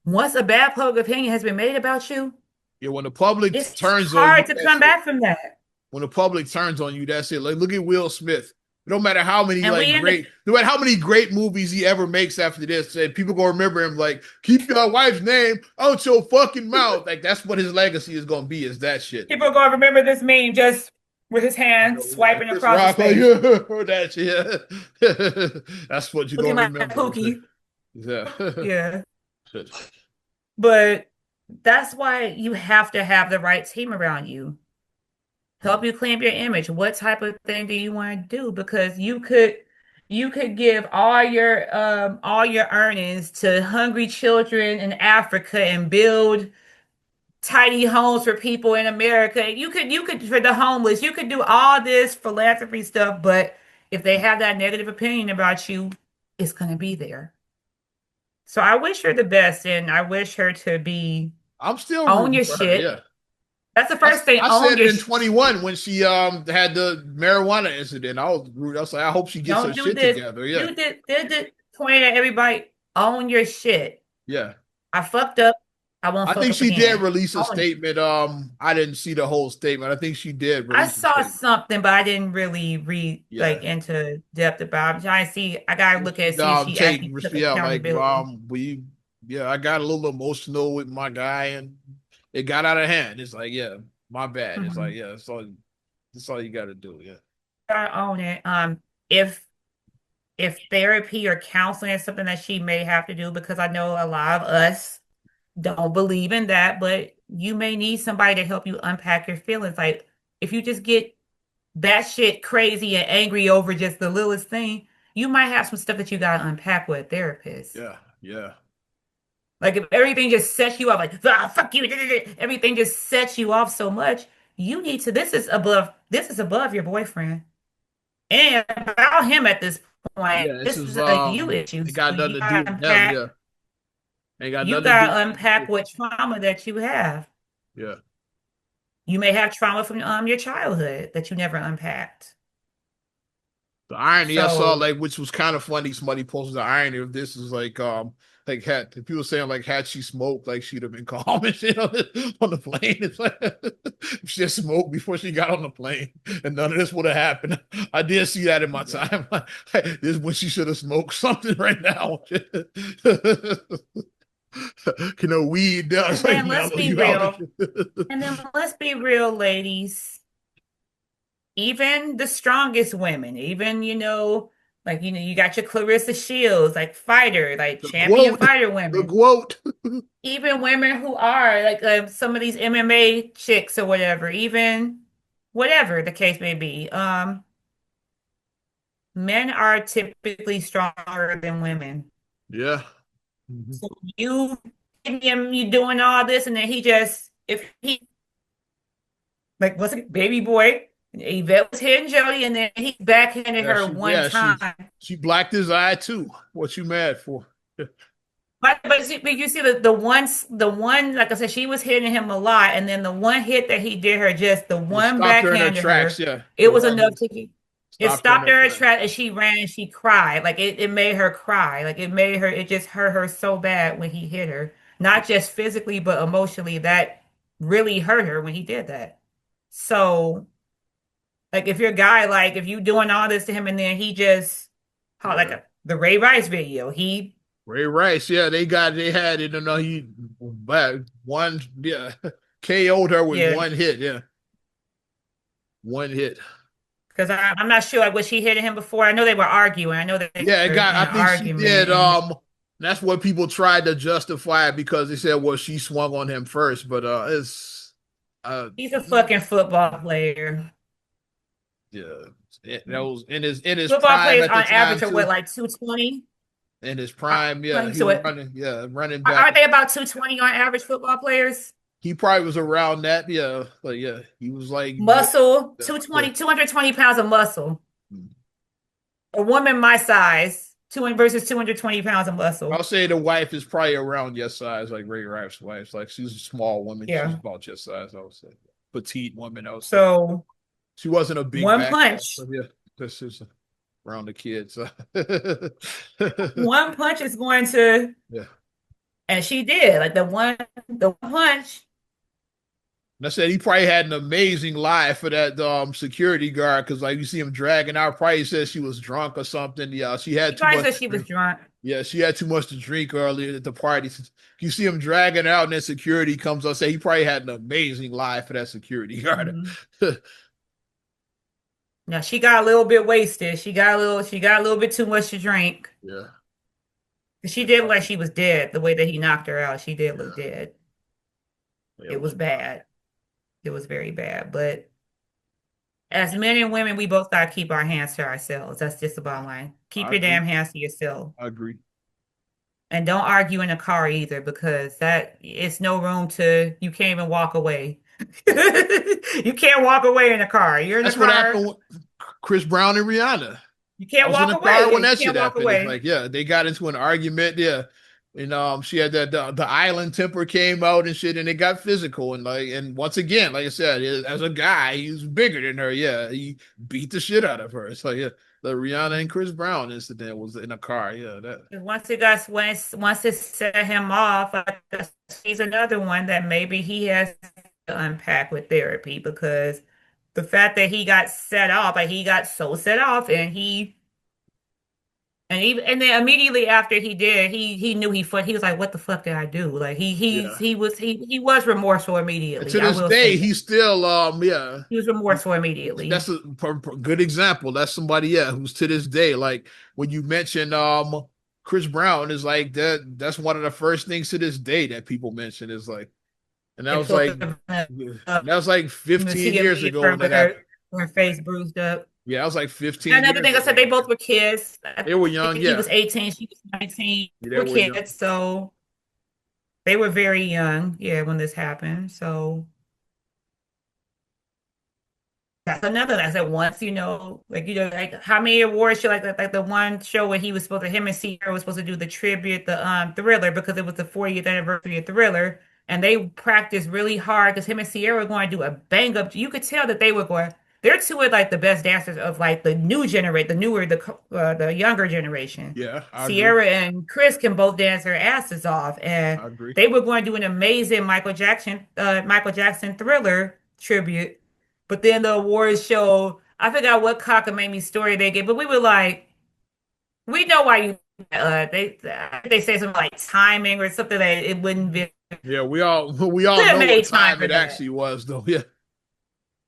Once a bad public opinion has been made about you, Yeah, when the public it's turns on you, hard to that's come it. back from that. When the public turns on you, that's it. Like look at Will Smith. No matter how many And we ended no matter how many great movies he ever makes after this, and people gonna remember him like, keep your wife's name out your fucking mouth. Like that's what his legacy is gonna be, is that shit. people are going to remember this meme just with his hand Like swiping Chris across his Rock, like, face. yeah, that shit. That's what you're Looking gonna like remember. Pookie. Yeah. Yeah. But that's why you have to have the right team around you. Help you claim your image. What type of thing do you want to do? Because you could give all your earnings to hungry children in Africa and build tiny homes for people in America. You could for the homeless. You could do all this philanthropy stuff, but if they have that negative opinion about you, it's going to be there. So I wish her the best, and I wish her to be I'm still own rooting your for her, shit. yeah. That's the first thing. I Own said your it in 21 when she had the marijuana incident. I was like, I hope she gets her don't do shit this. together. Yeah. You did the point at everybody. Own your shit. Yeah. I fucked up. I won't I fuck think up she did again. release a Own it. statement. I didn't see the whole statement. I think she did I release a saw statement. something, but I didn't really read like Yeah. into depth about it. I'm trying to see. I gotta look at see if she Take actually took yeah, like accountability. we I got a little emotional with my guy and it got out of hand. It's like, yeah, my bad. It's like, Mhm. yeah, that's all you gotta do. Yeah. Gotta own it. If therapy or counseling is something that she may have to do, because I know a lot of us don't believe in that, but you may need somebody to help you unpack your feelings. Like if you just get batshit crazy and angry over just the littlest thing, you might have some stuff that you gotta unpack with a therapist. Yeah. Yeah. Like if everything just sets you off, like ah, fuck you, everything just sets you off so much, you need to. This is above your boyfriend and about him at this point. Yeah, this This is is a you issue. it So got nothing to do with them, yeah. Ain't got You nothing to do gotta with unpack them. what trauma that you have. Yeah. You may have trauma from your childhood that you never unpacked. The irony I saw, So like, which was kind of funny, somebody posted the irony of this is like had people saying like had she smoked, like she'd have been calm and shit on the plane. It's like she just smoked before she got on the plane, and none of this would have happened. I did see that in my time. This is when she should have smoked something right now. You know, weed does and like then let's mellow be you out. real. And then let's be real, ladies. Even the strongest women, even like you got your Clarissa Shields, like fighter, like The champion quote, fighter the women. quote. Even women who are like some of these MMA chicks or whatever, even whatever the case may be. Men are typically stronger than women. Yeah, Mhm. So you him, you doing all this, and then he just if he like what's it, baby boy. Yvette was hitting Jody, and then he backhanded Yeah, her she one yeah, she time. she blacked his eye too. What you mad for? But you see the one like I said, she was hitting him a lot, and then the one hit that he did her, just the It one stopped her in her backhanded tracks, her, yeah. it The was one enough hit to it stopped her in stopped her her tracks. track, and she ran and she cried. Like it made her cry. Like it made her, it just hurt her so bad when he hit her. Not just physically, but emotionally. That really hurt her when he did that. So, like if your guy, like if you doing all this to him and then he just like Yeah. the Ray Rice video, he Ray Rice, yeah, they had it, he back one, yeah, KO'd her with yeah. one hit, yeah. One hit. Because I'm not sure, like, was she hitting him before? I know they were arguing. I know that they Yeah, it were got. in I an think she did. argument, and That's what people tried to justify it because they said, well, she swung on him first, but it's, uh, he's a fucking football player. yeah, that was in his Football prime players at the on time average are what, too. like 220? In his prime, yeah, he So was what, running, yeah, running back. aren't they about 220 on average football players? He probably was around that, yeah, but yeah, he was like, Muscle, yeah. 220 pounds of muscle. A woman my size, 200 versus 220 pounds of I'll muscle. say the wife is probably around your size, like Ray Rice's wife. Like she's a small woman. She's Yeah. about your size, I would say. Petite woman, I would say. So She wasn't a big one back. punch, But yeah, this is around the kids. one punch is going to, Yeah. and she did like the one punch. And I said he probably had an amazing lie for that security guard because like you see him dragging out. Probably said she was drunk or something. Yeah, she had She too probably much said to she was drink. drunk. Yeah, she had too much to drink earlier at the party. You see him dragging out, and then security comes up. Say he probably had an amazing lie for that security guard. Mhm. Now she got a little bit wasted. She got a little bit too much to drink. Yeah, She did look like she was dead the way that he knocked her out. She did yeah, look dead. yeah. It was bad. It was very bad. But as men and women, we both gotta keep our hands to ourselves. That's just the bottom line. I Keep your agree. damn hands to yourself. I agree. And don't argue in a car either, because that it's no room to you can't even walk away. You can't walk away in a car. You're in a That's what car, happened with Chris Brown and Rihanna. you I can't was in walk the away. car Yeah, when you that shit can't walk happened. It's away. like, yeah, they got into an argument. Yeah, and she had that the island temper came out and shit, and it got physical. And like, and once again, like I said, as a guy, he was bigger than her. Yeah, he beat the shit out of her. It's like, yeah, the Rihanna and Chris Brown incident was in a car. Yeah, that. Once it set him off, I guess he's another one that maybe he has to unpack with therapy, because the fact that he got set off, like he got so set off, and then immediately after he did, he knew he was like, what the fuck did I do? Like Yeah. he was remorseful And immediately. to I this will say day, that. he's still yeah. He was remorseful immediately. That's a good example. That's somebody, yeah, who's to this day, like when you mention Chris Brown is like that's one of the first things to this day that people mention is like, and They talk about that was like 15 years TMZ ago her when that with happened. her face bruised up. Yeah, that was like 15 Another years thing I said, ago. they both were kids. I They were young, think he yeah. was 18, she was 19. Yeah, They they were were young. kids, so they were very young, yeah, when this happened. So that's another. I said once, like how many awards show like the one show where he was supposed to him and Sierra was supposed to do the tribute, the Thriller, because it was the 40th anniversary of Thriller, and they practiced really hard because him and Sierra were going to do a bang up. You could tell that they were going. They're two of like the best dancers of like the new generation, the younger generation. Yeah, I agree. Sierra and Chris can both dance their asses off, and I agree. they were going to do an amazing Michael Jackson Thriller tribute. But then the awards show, I forgot what cockamamie story they gave, but we were like, we know why you they say something like timing or something that it wouldn't be. Yeah, we all Could have know what made time time for it that. actually was though. Yeah.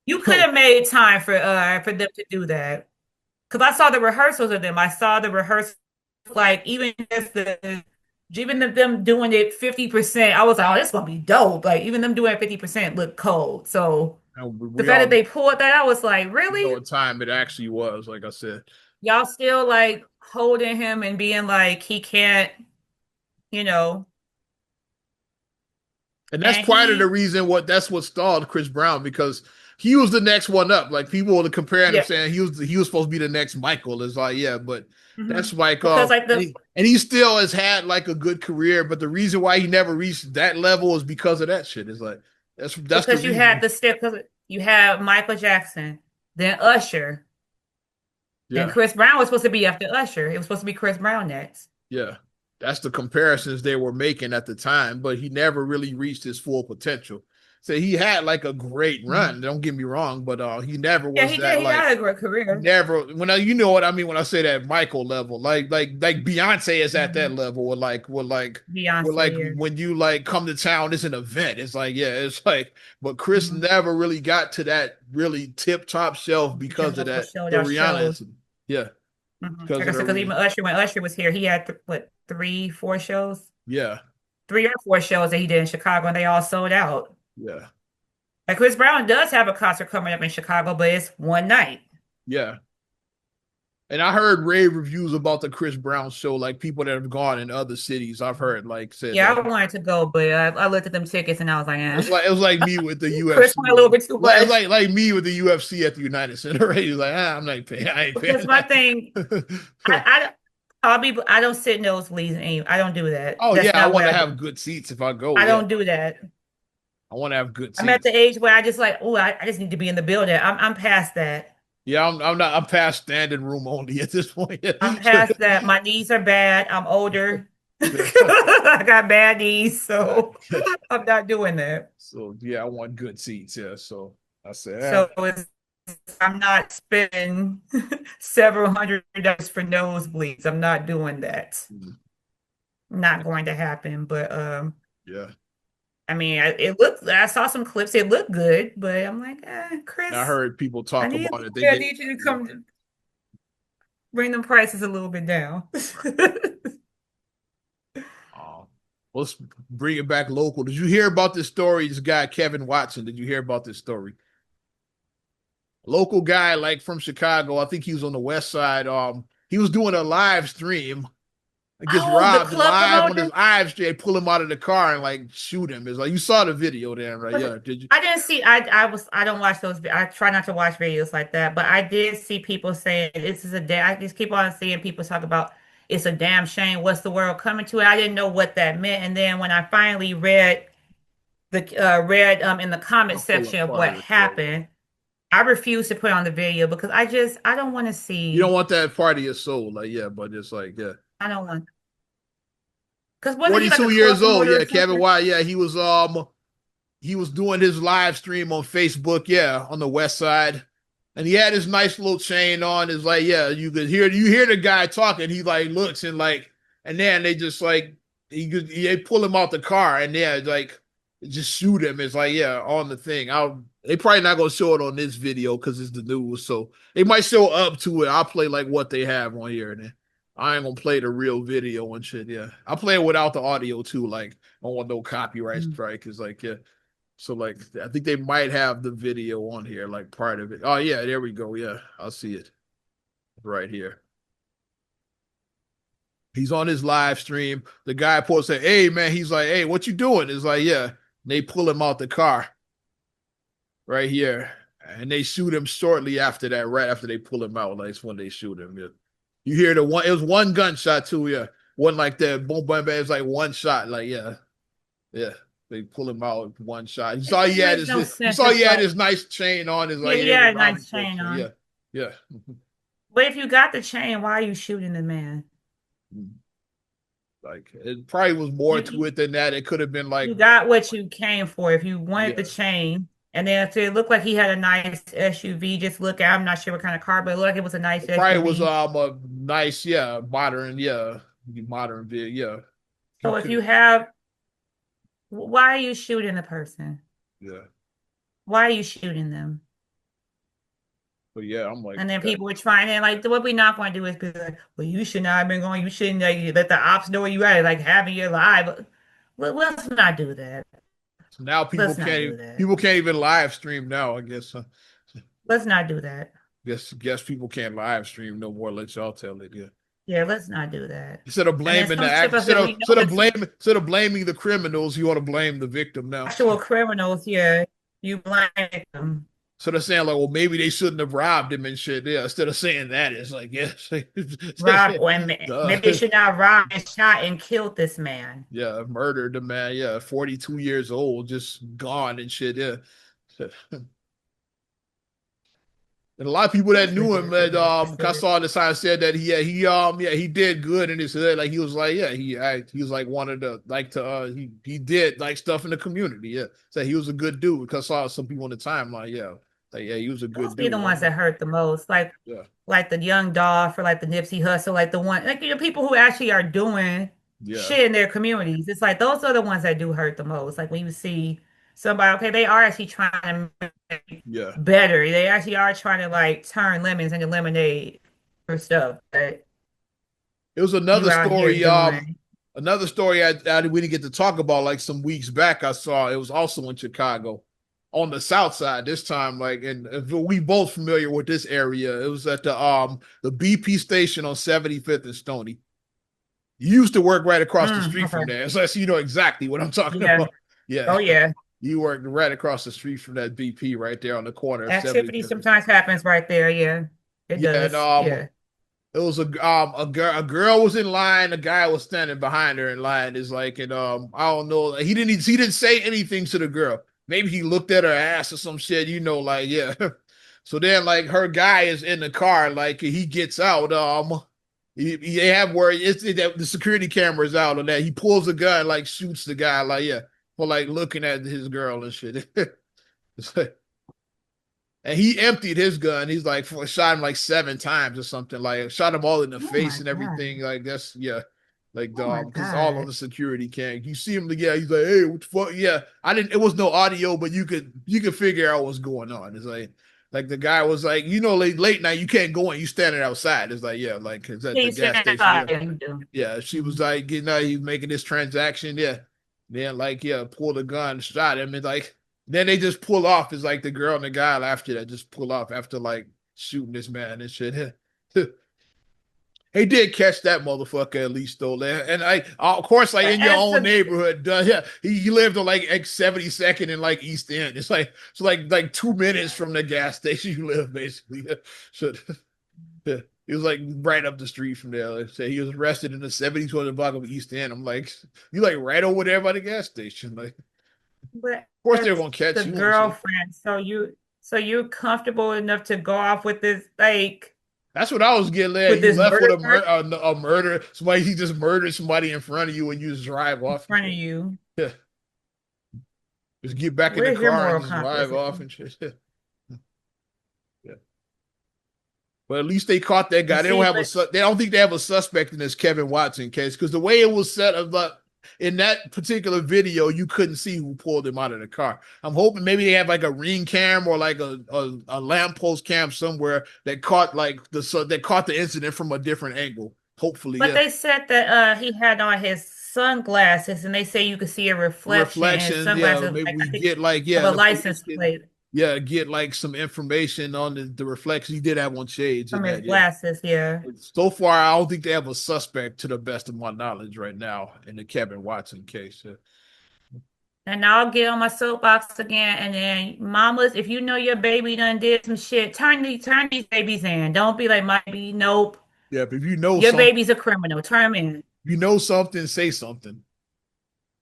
You could have made time for them to do that. Because I saw the rehearsals of them. I saw the rehearsals, like even them doing it 50%. I was like, oh, this is gonna be dope. Like even them doing it 50% looked cold. So And the we fact that all they pulled that, I was like, know really? what time it actually was, like I said. Y'all still like holding him and being like he can't. you know, And that's and part of the reason that's what stalled Chris Brown, because he was the next one up. Like people were comparing him, yeah, saying he was supposed to be the next Michael. It's like, yeah, but mhm. that's like Because like and he still has had like a good career, but the reason why he never reached that level is because of that shit. It's like that's the because you had reason. the step, because you had Michael Jackson, then Usher, then Yeah. Chris Brown was supposed to be after Usher. It was supposed to be Chris Brown next. Yeah. That's the comparisons they were making at the time, but he never really reached his full potential. So he had like a great Mhm. run, don't get me wrong, but he never Yeah, was he did. that He like had a great career. never you know what I mean when I say that Michael level. Like Beyonce is at that Mhm. level, or Beyonce, yeah. when you like come to town, it's an event. It's like, yeah, it's like, but Chris Mhm. never really got to that really tip top shelf because of The that show the that Rihanna shows. incident. Yeah, Like because I of said, because the even Usher, when Usher was here, he had what, 3, 4 shows, yeah, 3 or 4 shows that he did in Chicago, and they all sold out. yeah, Like Chris Brown does have a concert coming up in Chicago, but it's one night. yeah. And I heard rave reviews about the Chris Brown show, like people that have gone in other cities. I've heard like said Yeah, that I wanted to go, but I looked at them tickets and I was like, it's like it was like me with the Chris UFC. went a little bit too Like it's much. like me with the UFC at the United Center. Right? He's like, I'm not paying. I ain't Because paying my thing, that. I, I don't sit nosebleeds anymore. I don't do that. Oh yeah, That's I not want what to I do. have good seats if I go. I Yeah, don't do that. I want to have good I'm at seats. the age where I just like, oh, I just need to be in the building. I'm past that. Yeah, I'm not. I'm past standing room only at this point. I'm past that. My knees are bad. I'm older. Yeah. I got bad knees, so Yeah. I'm not doing that. So yeah, I want good seats. Yeah. So I said, So I'm not spending several $100s for nosebleeds. I'm not doing that. mm, Not going to happen. But yeah. I mean, it looked. I saw some clips. It looked good, but I'm like, And I Chris, heard people talk about it. They I get need you to yeah. come bring them prices a little bit down. Uh, let's bring it back local. Did you hear about this story? This guy Kevin Watson. Did you hear about this story? Local guy, like from Chicago. I think he was on the west side. He was doing a live stream. It gets Oh, the robbed club live on his promoter. live stream. They pull him out of the car and like shoot him. It's like you saw the video there, right? Was Yeah. it- Did you? I didn't see. I don't watch those. I try not to watch videos like that. But I did see people saying this is a day. I just keep on seeing people talk about it's a damn shame. What's the world coming to? I didn't know what that meant. And then when I finally read in the comment I'll pull section up of part what of the story. happened, I refused to put on the video because I don't want to You don't see. want that part of your soul, like yeah, but it's like yeah. I don't want, because wasn't he like a 42 club years old. promoter or Yeah, Kevin something? White. Yeah, he was doing his live stream on Facebook. Yeah, on the west side, and he had his nice little chain on. It's like yeah, you hear the guy talking. He like looks and like, and then they just like they pull him out the car and yeah, like just shoot him. It's like yeah, on the thing. They probably not gonna show it on this video because it's the news. So they might show up to it. I'll play like what they have on here and then. I ain't gonna play the real video and shit. Yeah, I play it without the audio too. Like, I don't want no copyright Mm. strike. It's like, yeah. So like, I think they might have the video on here, like part of it. Oh yeah, there we go. Yeah, I'll see it right here. He's on his live stream. The guy posted, "Hey man," he's like, "Hey, what you doing?" It's like, yeah. And they pull him out the car right here, and they shoot him shortly after that. Right after they pull him out, like it's when they shoot him. Yeah. You hear the one? It was one gunshot too. Yeah, one like that. Boom, bam, bam. It's like one shot. Like yeah, yeah. They pull him out with one shot. You saw It he had makes his. no You sense. saw he It's had like, his nice chain on. His yeah, like he they were had a robbing nice folks. chain So, yeah, on. yeah. But if you got the chain, why are you shooting the man? Like it probably was more to You it than that. It could have been like you got what you came for. If you wanted the yeah. chain, and then if it looked like he had a nice SUV, just look at, I'm not sure what kind of car, but it looked like it was a nice It probably was SUV. a nice modern vehicle yeah. He So if could you have, why are you shooting the person? yeah. Why are you shooting them? But yeah, I'm like And then that. people were trying to like, what we're not going to do is be like, well, you should not have been going. You shouldn't like, let the ops know where you at, like having your live. Well, let's not do that. So now Let's not do that. people can't even live stream now. I guess Let's not do that. guess people can't live stream no more. Let y'all tell it. Yeah. Yeah, let's not do that. Instead of And then blaming the some act, shit us that we know this instead of blaming the criminals, you want to blame the victim now. actual criminals here, you blame them. So they're saying like, well, maybe they shouldn't have robbed him and shit. Yeah, instead of saying that, it's like, yes, Rob, or maybe they duh. should not rob and shot and killed this man. Yeah, murdered the man. Yeah, 42 years old, just gone and shit. Yeah. And a lot of people that That's knew him that ridiculous. I saw on the side said that he did good in his head. Like he was like, yeah, he was like wanted to like to he did like stuff in the community. Yeah. So he was a good dude because I saw some people on the timeline, yeah. Like yeah, he was a Those good be the dude. ones that hurt the most, Yeah. like the Young Dolph or like the Nipsey Hussle, like the one like people who actually are doing Yeah. shit in their communities. It's like those are the ones that do hurt the most. Like when you see somebody, okay, they are actually trying to make Yeah. better. They actually are trying to like turn lemons into lemonade or stuff that It was you out here doing. another story I we didn't get to talk about like some weeks back. I saw it was also in Chicago on the south side this time. Like, and we both familiar with this area. It was at the BP station on 75th and Stony. You used to work right across the street from Okay. there, so you know exactly what I'm talking Yeah. about. Yeah, Oh yeah. you worked right across the street from that BP right there on the corner of Activity 75th. sometimes happens right there. Yeah. It Yeah, and does. Yeah. it was a girl was in line, a guy was standing behind her in line. Is like, and I don't know, he didn't say anything to the girl. Maybe he looked at her ass or some shit, you know, like yeah. So then like her guy is in the car, like he gets out, they have where that the security camera is out on that. He pulls a gun, like shoots the guy, like yeah, for like looking at his girl and shit. It's like, and he emptied his gun. He's like shot him like 7 times or something. Like shot him all in the Oh face my and God. everything. Like that's yeah. Like Oh my because all on God. the security cam. You see him yeah, he's like, hey, what the fuck? Yeah. I didn't it was no audio, but you could figure out what's going on. It's like the guy was like, you know, late night, you can't go in, you standing outside. It's like, yeah, like it's at the Please gas stand station. Yeah. aside. Yeah, you do. Yeah. She was Mhm. like getting out, he's making this transaction. Yeah. Then like, yeah, pulled a gun, shot him, and like then they just pull off. It's like the girl and the guy after that just pull off after like shooting this man and shit. He did catch that motherfucker at least though, and I of course like But in your as own the neighborhood, yeah, he lived on like 72nd in like East End. It's like 2 minutes from the gas station you live basically. So yeah, he was like right up the street from there. Like, say he was arrested in the 72nd block of East End. I'm like, you like right over there by the gas station, like. but Of course, they're as gonna catch the you and shit. girlfriend, so you're comfortable enough to go off with this like That's what I was getting at. with You this left with murderer a murder. Somebody he just murdered somebody in front of you and you just drive in off and front of shit. you. Yeah, just get back in the Where's your car and moral just compass? drive off and shit. Yeah. But at least they caught that And guy. see, but They don't think they have a suspect in this Kevin Watson case because the way it was set up in that particular video, you couldn't see who pulled him out of the car. I'm hoping maybe they have like a ring cam or like a lamppost cam somewhere that caught the incident from a different angle. Hopefully, but yeah. they said that he had on his sunglasses and they say you could see a reflection in his Reflections, yeah. sunglasses, Maybe like I we think get like of yeah, a the police license can plate yeah get like some information on the reflection. He did have on shades in from his that, yeah. glasses, yeah. So far, I don't think they have a suspect to the best of my knowledge right now in the Kevin Watson case. And I'll get on my soapbox again. And then, mamas, if you know your baby done did some shit, turn these babies in. Don't be like, my baby, nope. Yeah, but if you know Your something, baby's a criminal. Turn him in. you know something, say something.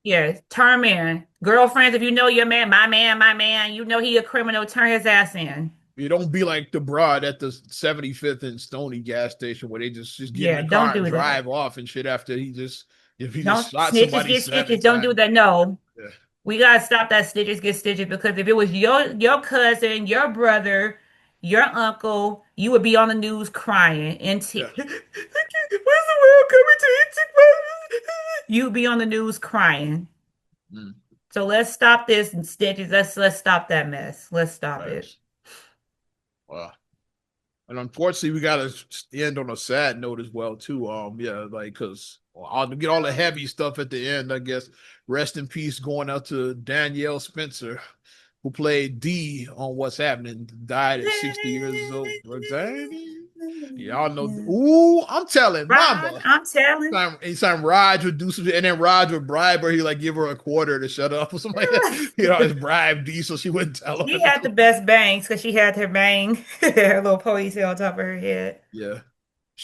Yeah, turn him in. Girlfriends, if you know your man, my man, you know he a criminal, turn his ass in. You don't be like the broad at the 75th and Stony gas station where they just get in Yeah, the don't car and do that. drive off and shit after if he just Don't shot snitches somebody get seven stitches. Don't do times. that. No. Yeah. We gotta stop that stitches get stitches because if it was your cousin, your brother, your uncle, you would be on the news crying and Yeah. where's the world coming to? You'd be on the news crying. Mm. So let's stop this and stitches. Let's stop that mess. Let's stop Right. it. Wow. And unfortunately, we gotta end on a sad note as well, too. Yeah, like because I'll get all the heavy stuff at the end, I guess. Rest in peace, going out to Danielle Spencer, who played Dee on What's Happening, died at 60 years old. Y'all know. Yeah. Ooh, I'm telling Rod, Mama. I'm telling. Anytime Raj would do something, and then Raj would bribe her, he like give her a quarter to shut up or something like that. You know, his bribe D so she wouldn't tell She her. had the best bangs because she had her bang, her little ponytail on top of her head. Yeah.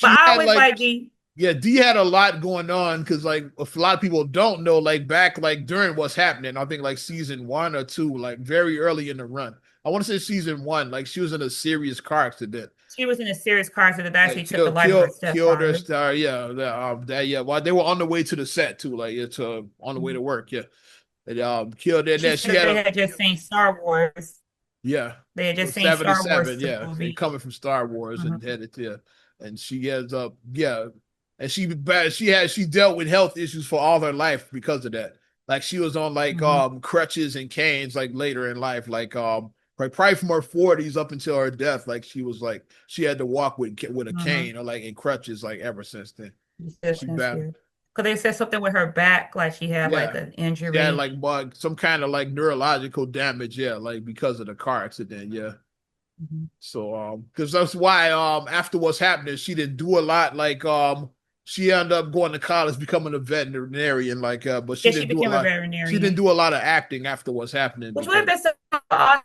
But She I had always like like the yeah, D had a lot going on because like if a lot of people don't know, like back like during what's happening, I think like season 1 or 2, like very early in the run. I want to say season 1, like she was in a serious car accident. she was in a serious car accident that actually Like took the life of her killed her stepfather. star. Yeah, that yeah. While they were on the way to the set too, like it's on the way to work. Yeah, and killed it. And She then she said had they a had just seen Star Wars. yeah, They had so just seen Star Wars 77. the Yeah, they movie. coming from Star Wars Mhm. and headed to, and she ends up yeah, and she dealt with health issues for all her life because of that. Like she was on like Mhm. crutches and canes like later in life, like probably from her 40s up until her death. Like she was like she had to walk with a Mhm. cane or like in crutches like ever since then. She Since bad. yeah. Because they said something with her back, like she had like Yeah. an She had injury. like some kind of like neurological damage, yeah, like because of the car accident, yeah. Mhm. So because that's why after what's happening, she didn't do a lot. Like she ended up going to college, becoming a veterinarian, like but Yeah, she became a she didn't veterinarian. do a lot of acting after what's happening Which would have because been so awesome.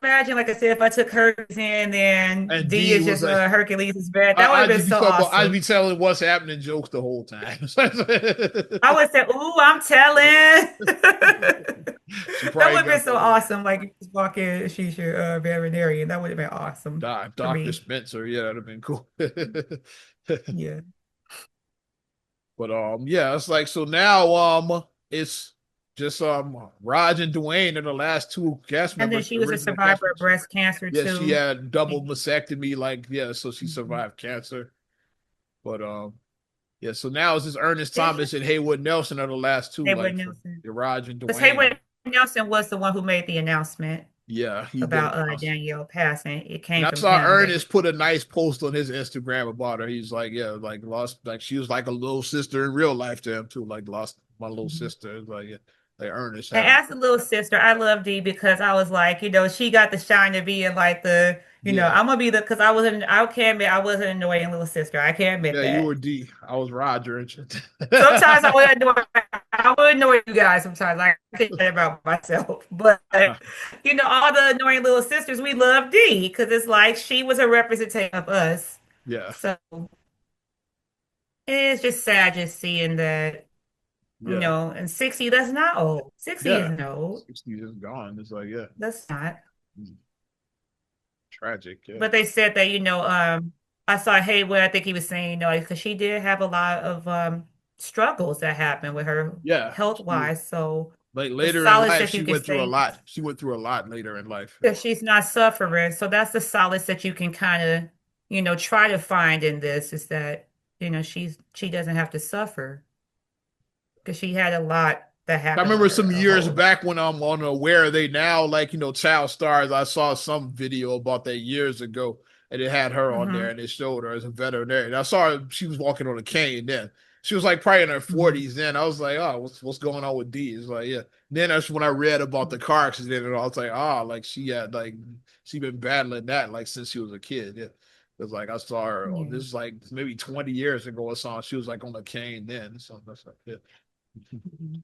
Imagine, like I said, if I took Hercules in and and D D is was just like Hercules' vet, that would have been so I'd awesome. be telling what's happening jokes the whole time. I would say, "Ooh, I'm telling." She That probably would have been got so the awesome. Like you just walk in, she's your veterinarian. That would have been awesome for Dr. me. Spencer. Yeah, that'd have been cool. Yeah. But yeah, it's like so now it's just Raj and Dwayne are the last two cast And then members, she was a original cast survivor of members. breast cancer Yeah, she too. had double mastectomy, like yeah, so she Mhm. survived cancer. But yeah, so now it's just Ernest It's just Thomas and Haywood Nelson are the last two, Haywood like for Nelson. Raj and Because Dwayne. Haywood Nelson was the one who made the announcement Yeah, he did about announce. Danielle passing. It And came I from saw him, but Ernest put a nice post on his Instagram about her. He's like, yeah, like lost, like she was like a little sister in real life to him too. Like lost my little Mhm. sister. It's like, yeah, like Ernest And had, as a little sister, I love Dee because I was like, she got the shine to be in like yeah, I'm gonna be because I can't admit I wasn't an annoying little sister. I can't admit yeah. You were that. D. I was Roger. And shit. Sometimes I would annoy you guys sometimes. I think that about myself. But all the annoying little sisters, we love Dee because it's like she was a representation of us. Yeah, So it's just sad just seeing that, yeah, and 60, that's not old. 60 yeah. isn't old. 60 is gone. It's like, yeah, That's not. tragic. Yeah, But they said that, I saw Haywood, I think he was saying, because she did have a lot of struggles that happened with her yeah. health wise. So Like the later in solace life, that she you can went through a say lot. She went through a lot later in life. that she's not suffering. So that's the solace that you can kind of, try to find in this is that, she doesn't have to suffer because she had a lot that I happened with remember her some her years whole back life. when I'm on Where Are They Now, like, child stars. I saw some video about that years ago, and it had her on there, Hmm. and it showed her as a veterinarian. I saw her, she was walking on a cane then. She was like probably in her Hmm. 40s then. I was like, oh, what's going on with D? It's like, yeah. Then that's when I read about the car accident, and I was like, oh, like she had like she been battling that like since she was a kid. Yeah. It's like I saw her. Yeah. This is like maybe 20 years ago or something. She was like on a cane then. So that's like, yeah. Mhm.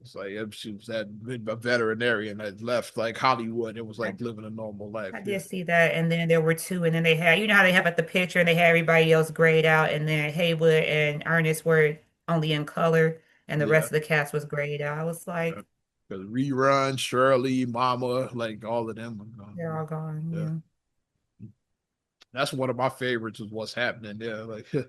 It's like if she was that a veterinarian that left like Hollywood, it was I, like living a normal life. I Yeah, did see that. And then there were two, and then they had, how they have at the picture and they had everybody else grayed out, and then Haywood and Ernest were only in color, and the yeah. rest of the cast was grayed out. I was like, Because Rerun, Shirley, Mama, like all of them are they're gone. all gone. Yeah, Yeah. that's one of my favorites. Is what's happening there. Like, 'cause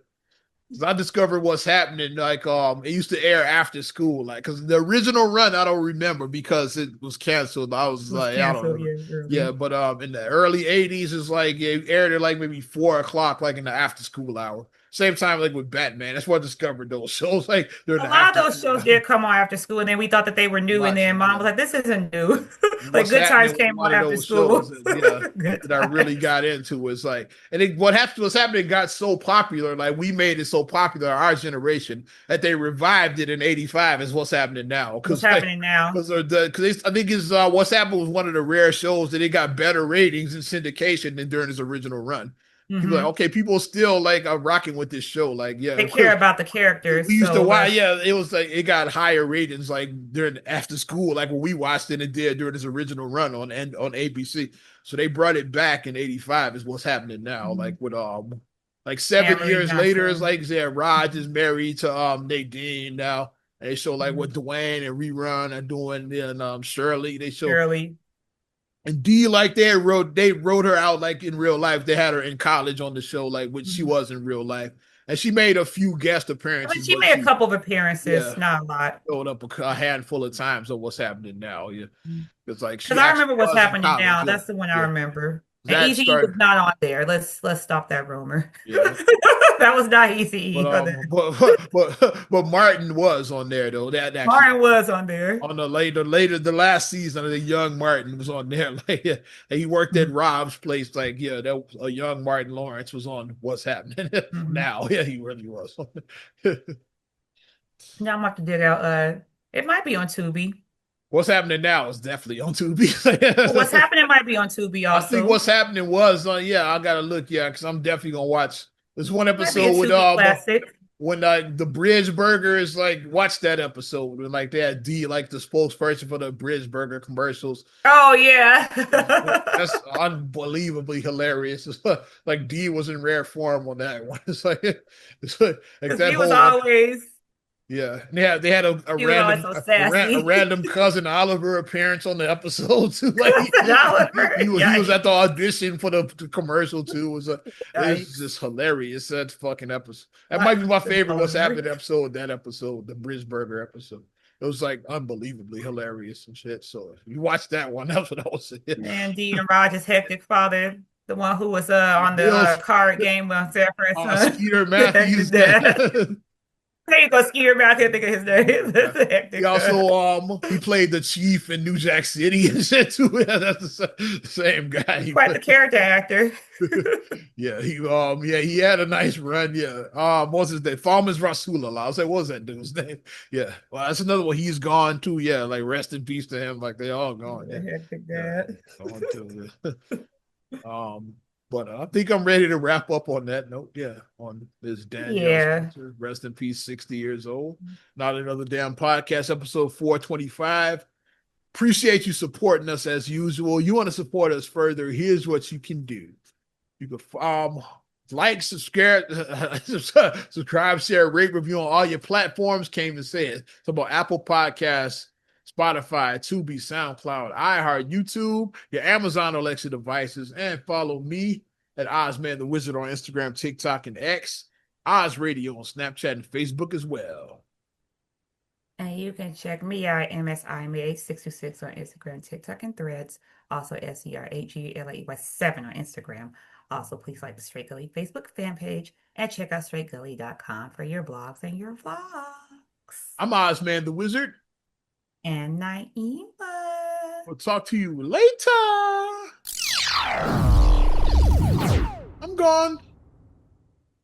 I discovered what's happening. Like, it used to air after school. Like, because the original run I don't remember because it was canceled. I was It was like, I don't canceled, remember. yeah, Yeah, early. but in the early '80s, it's like it aired at like maybe 4 o'clock, like in the after school hour. Same time like with Batman. That's where I discovered those shows. Like during A the lot after of those school shows hour. did come on after school, and then we thought that they were new, and then Watching, mom yeah. was like, "This isn't new." Like What's Good happening Times was came on one of after those shows school. that yeah Good that I really Times. got into was like and it, what's happening got so popular like we made it so popular our generation that they revived it in '85 is what's happening now What's because like happening now? because I think it's what's happened was one of the rare shows that it got better ratings in syndication than during its original run People like, okay, people still like are rocking with this show. Like, yeah, They care about the characters. we used to So watch. Yeah, it was like it got higher ratings like during after school, like when we watched it, it did during its original run on ABC. So they brought it back in '85. Is what's happening now. Like with like 7 years later, it's like yeah, Raj is married to Nadine now. And they show like what Dwayne and Rerun are doing, and Shirley. They show Shirley. And Dee, like they wrote her out like in real life. They had her in college on the show, like which she was in real life. And she made a few guest appearances. I mean, she made a couple of appearances, not a lot. Showed up a handful of times of what's happening now. Yeah, it's like because I remember what's happening now. That's the one I remember. And Easy was not on there. Let's stop that rumor. Yeah. That was not Easy. But Martin was on there though. That actually, Martin was on there. On the last season of the young Martin was on there. Like he worked at Rob's place. Like that was a young Martin Lawrence was on What's Happening now. Yeah, he really was. Now I'm gonna have to dig out. It might be on Tubi. What's Happening Now is definitely on Tubi. What's Happening might be on Tubi also. I think What's Happening was on. I gotta look. Because I'm definitely gonna watch. There's one episode with when the Bridge Burgers watch that episode when they had Dee the spokesperson for the Bridge Burger commercials. Oh yeah, that's unbelievably hilarious. It's like Dee was in rare form on that one. It's like that he was always. Yeah, they had a random cousin Oliver appearance on the episode too. Like he was at the audition for the commercial too. It was just hilarious. That fucking episode. That might be my favorite What's Happening episode. That episode, the Bridge Burger episode. It was unbelievably hilarious and shit. So if you watch that one, that's what I was saying. And Dee and Raj's hectic father, the one who was on the card game with Zephyr. Skeeter Matthews. There you go, Skeeter Matthews. Think of his name. He also he played the chief in New Jack City and shit too. Yeah, that's the same guy. Quite the character actor. He had a nice run. Yeah. What's his name? Farmers Rasulullah. I was like, what was that dude's name? Yeah. Well, that's another one. He's gone too. Yeah. Like rest in peace to him. Like they all gone. But I think I'm ready to wrap up on that note. Yeah, on this Danielle Spencer, rest in peace, 60 years old. Not Another Damn Podcast, episode 425. Appreciate you supporting us as usual. You want to support us further? Here's what you can do. You can like, subscribe, share, rate, review on all your platforms. Came to say it. It's about Apple Podcasts, Spotify, Tubi, SoundCloud, iHeart, YouTube, your Amazon Alexa devices, and follow me at Ozman the Wizard on Instagram, TikTok, and X, Oz Radio on Snapchat and Facebook as well. And you can check me out, MSIMA626 on Instagram, TikTok, and Threads. Also, SERAGLAEY7 on Instagram. Also, please like the Straight Gully Facebook fan page and check out straightgully.com for your blogs and your vlogs. I'm Ozman the Wizard. And Naima. We'll talk to you later. I'm gone.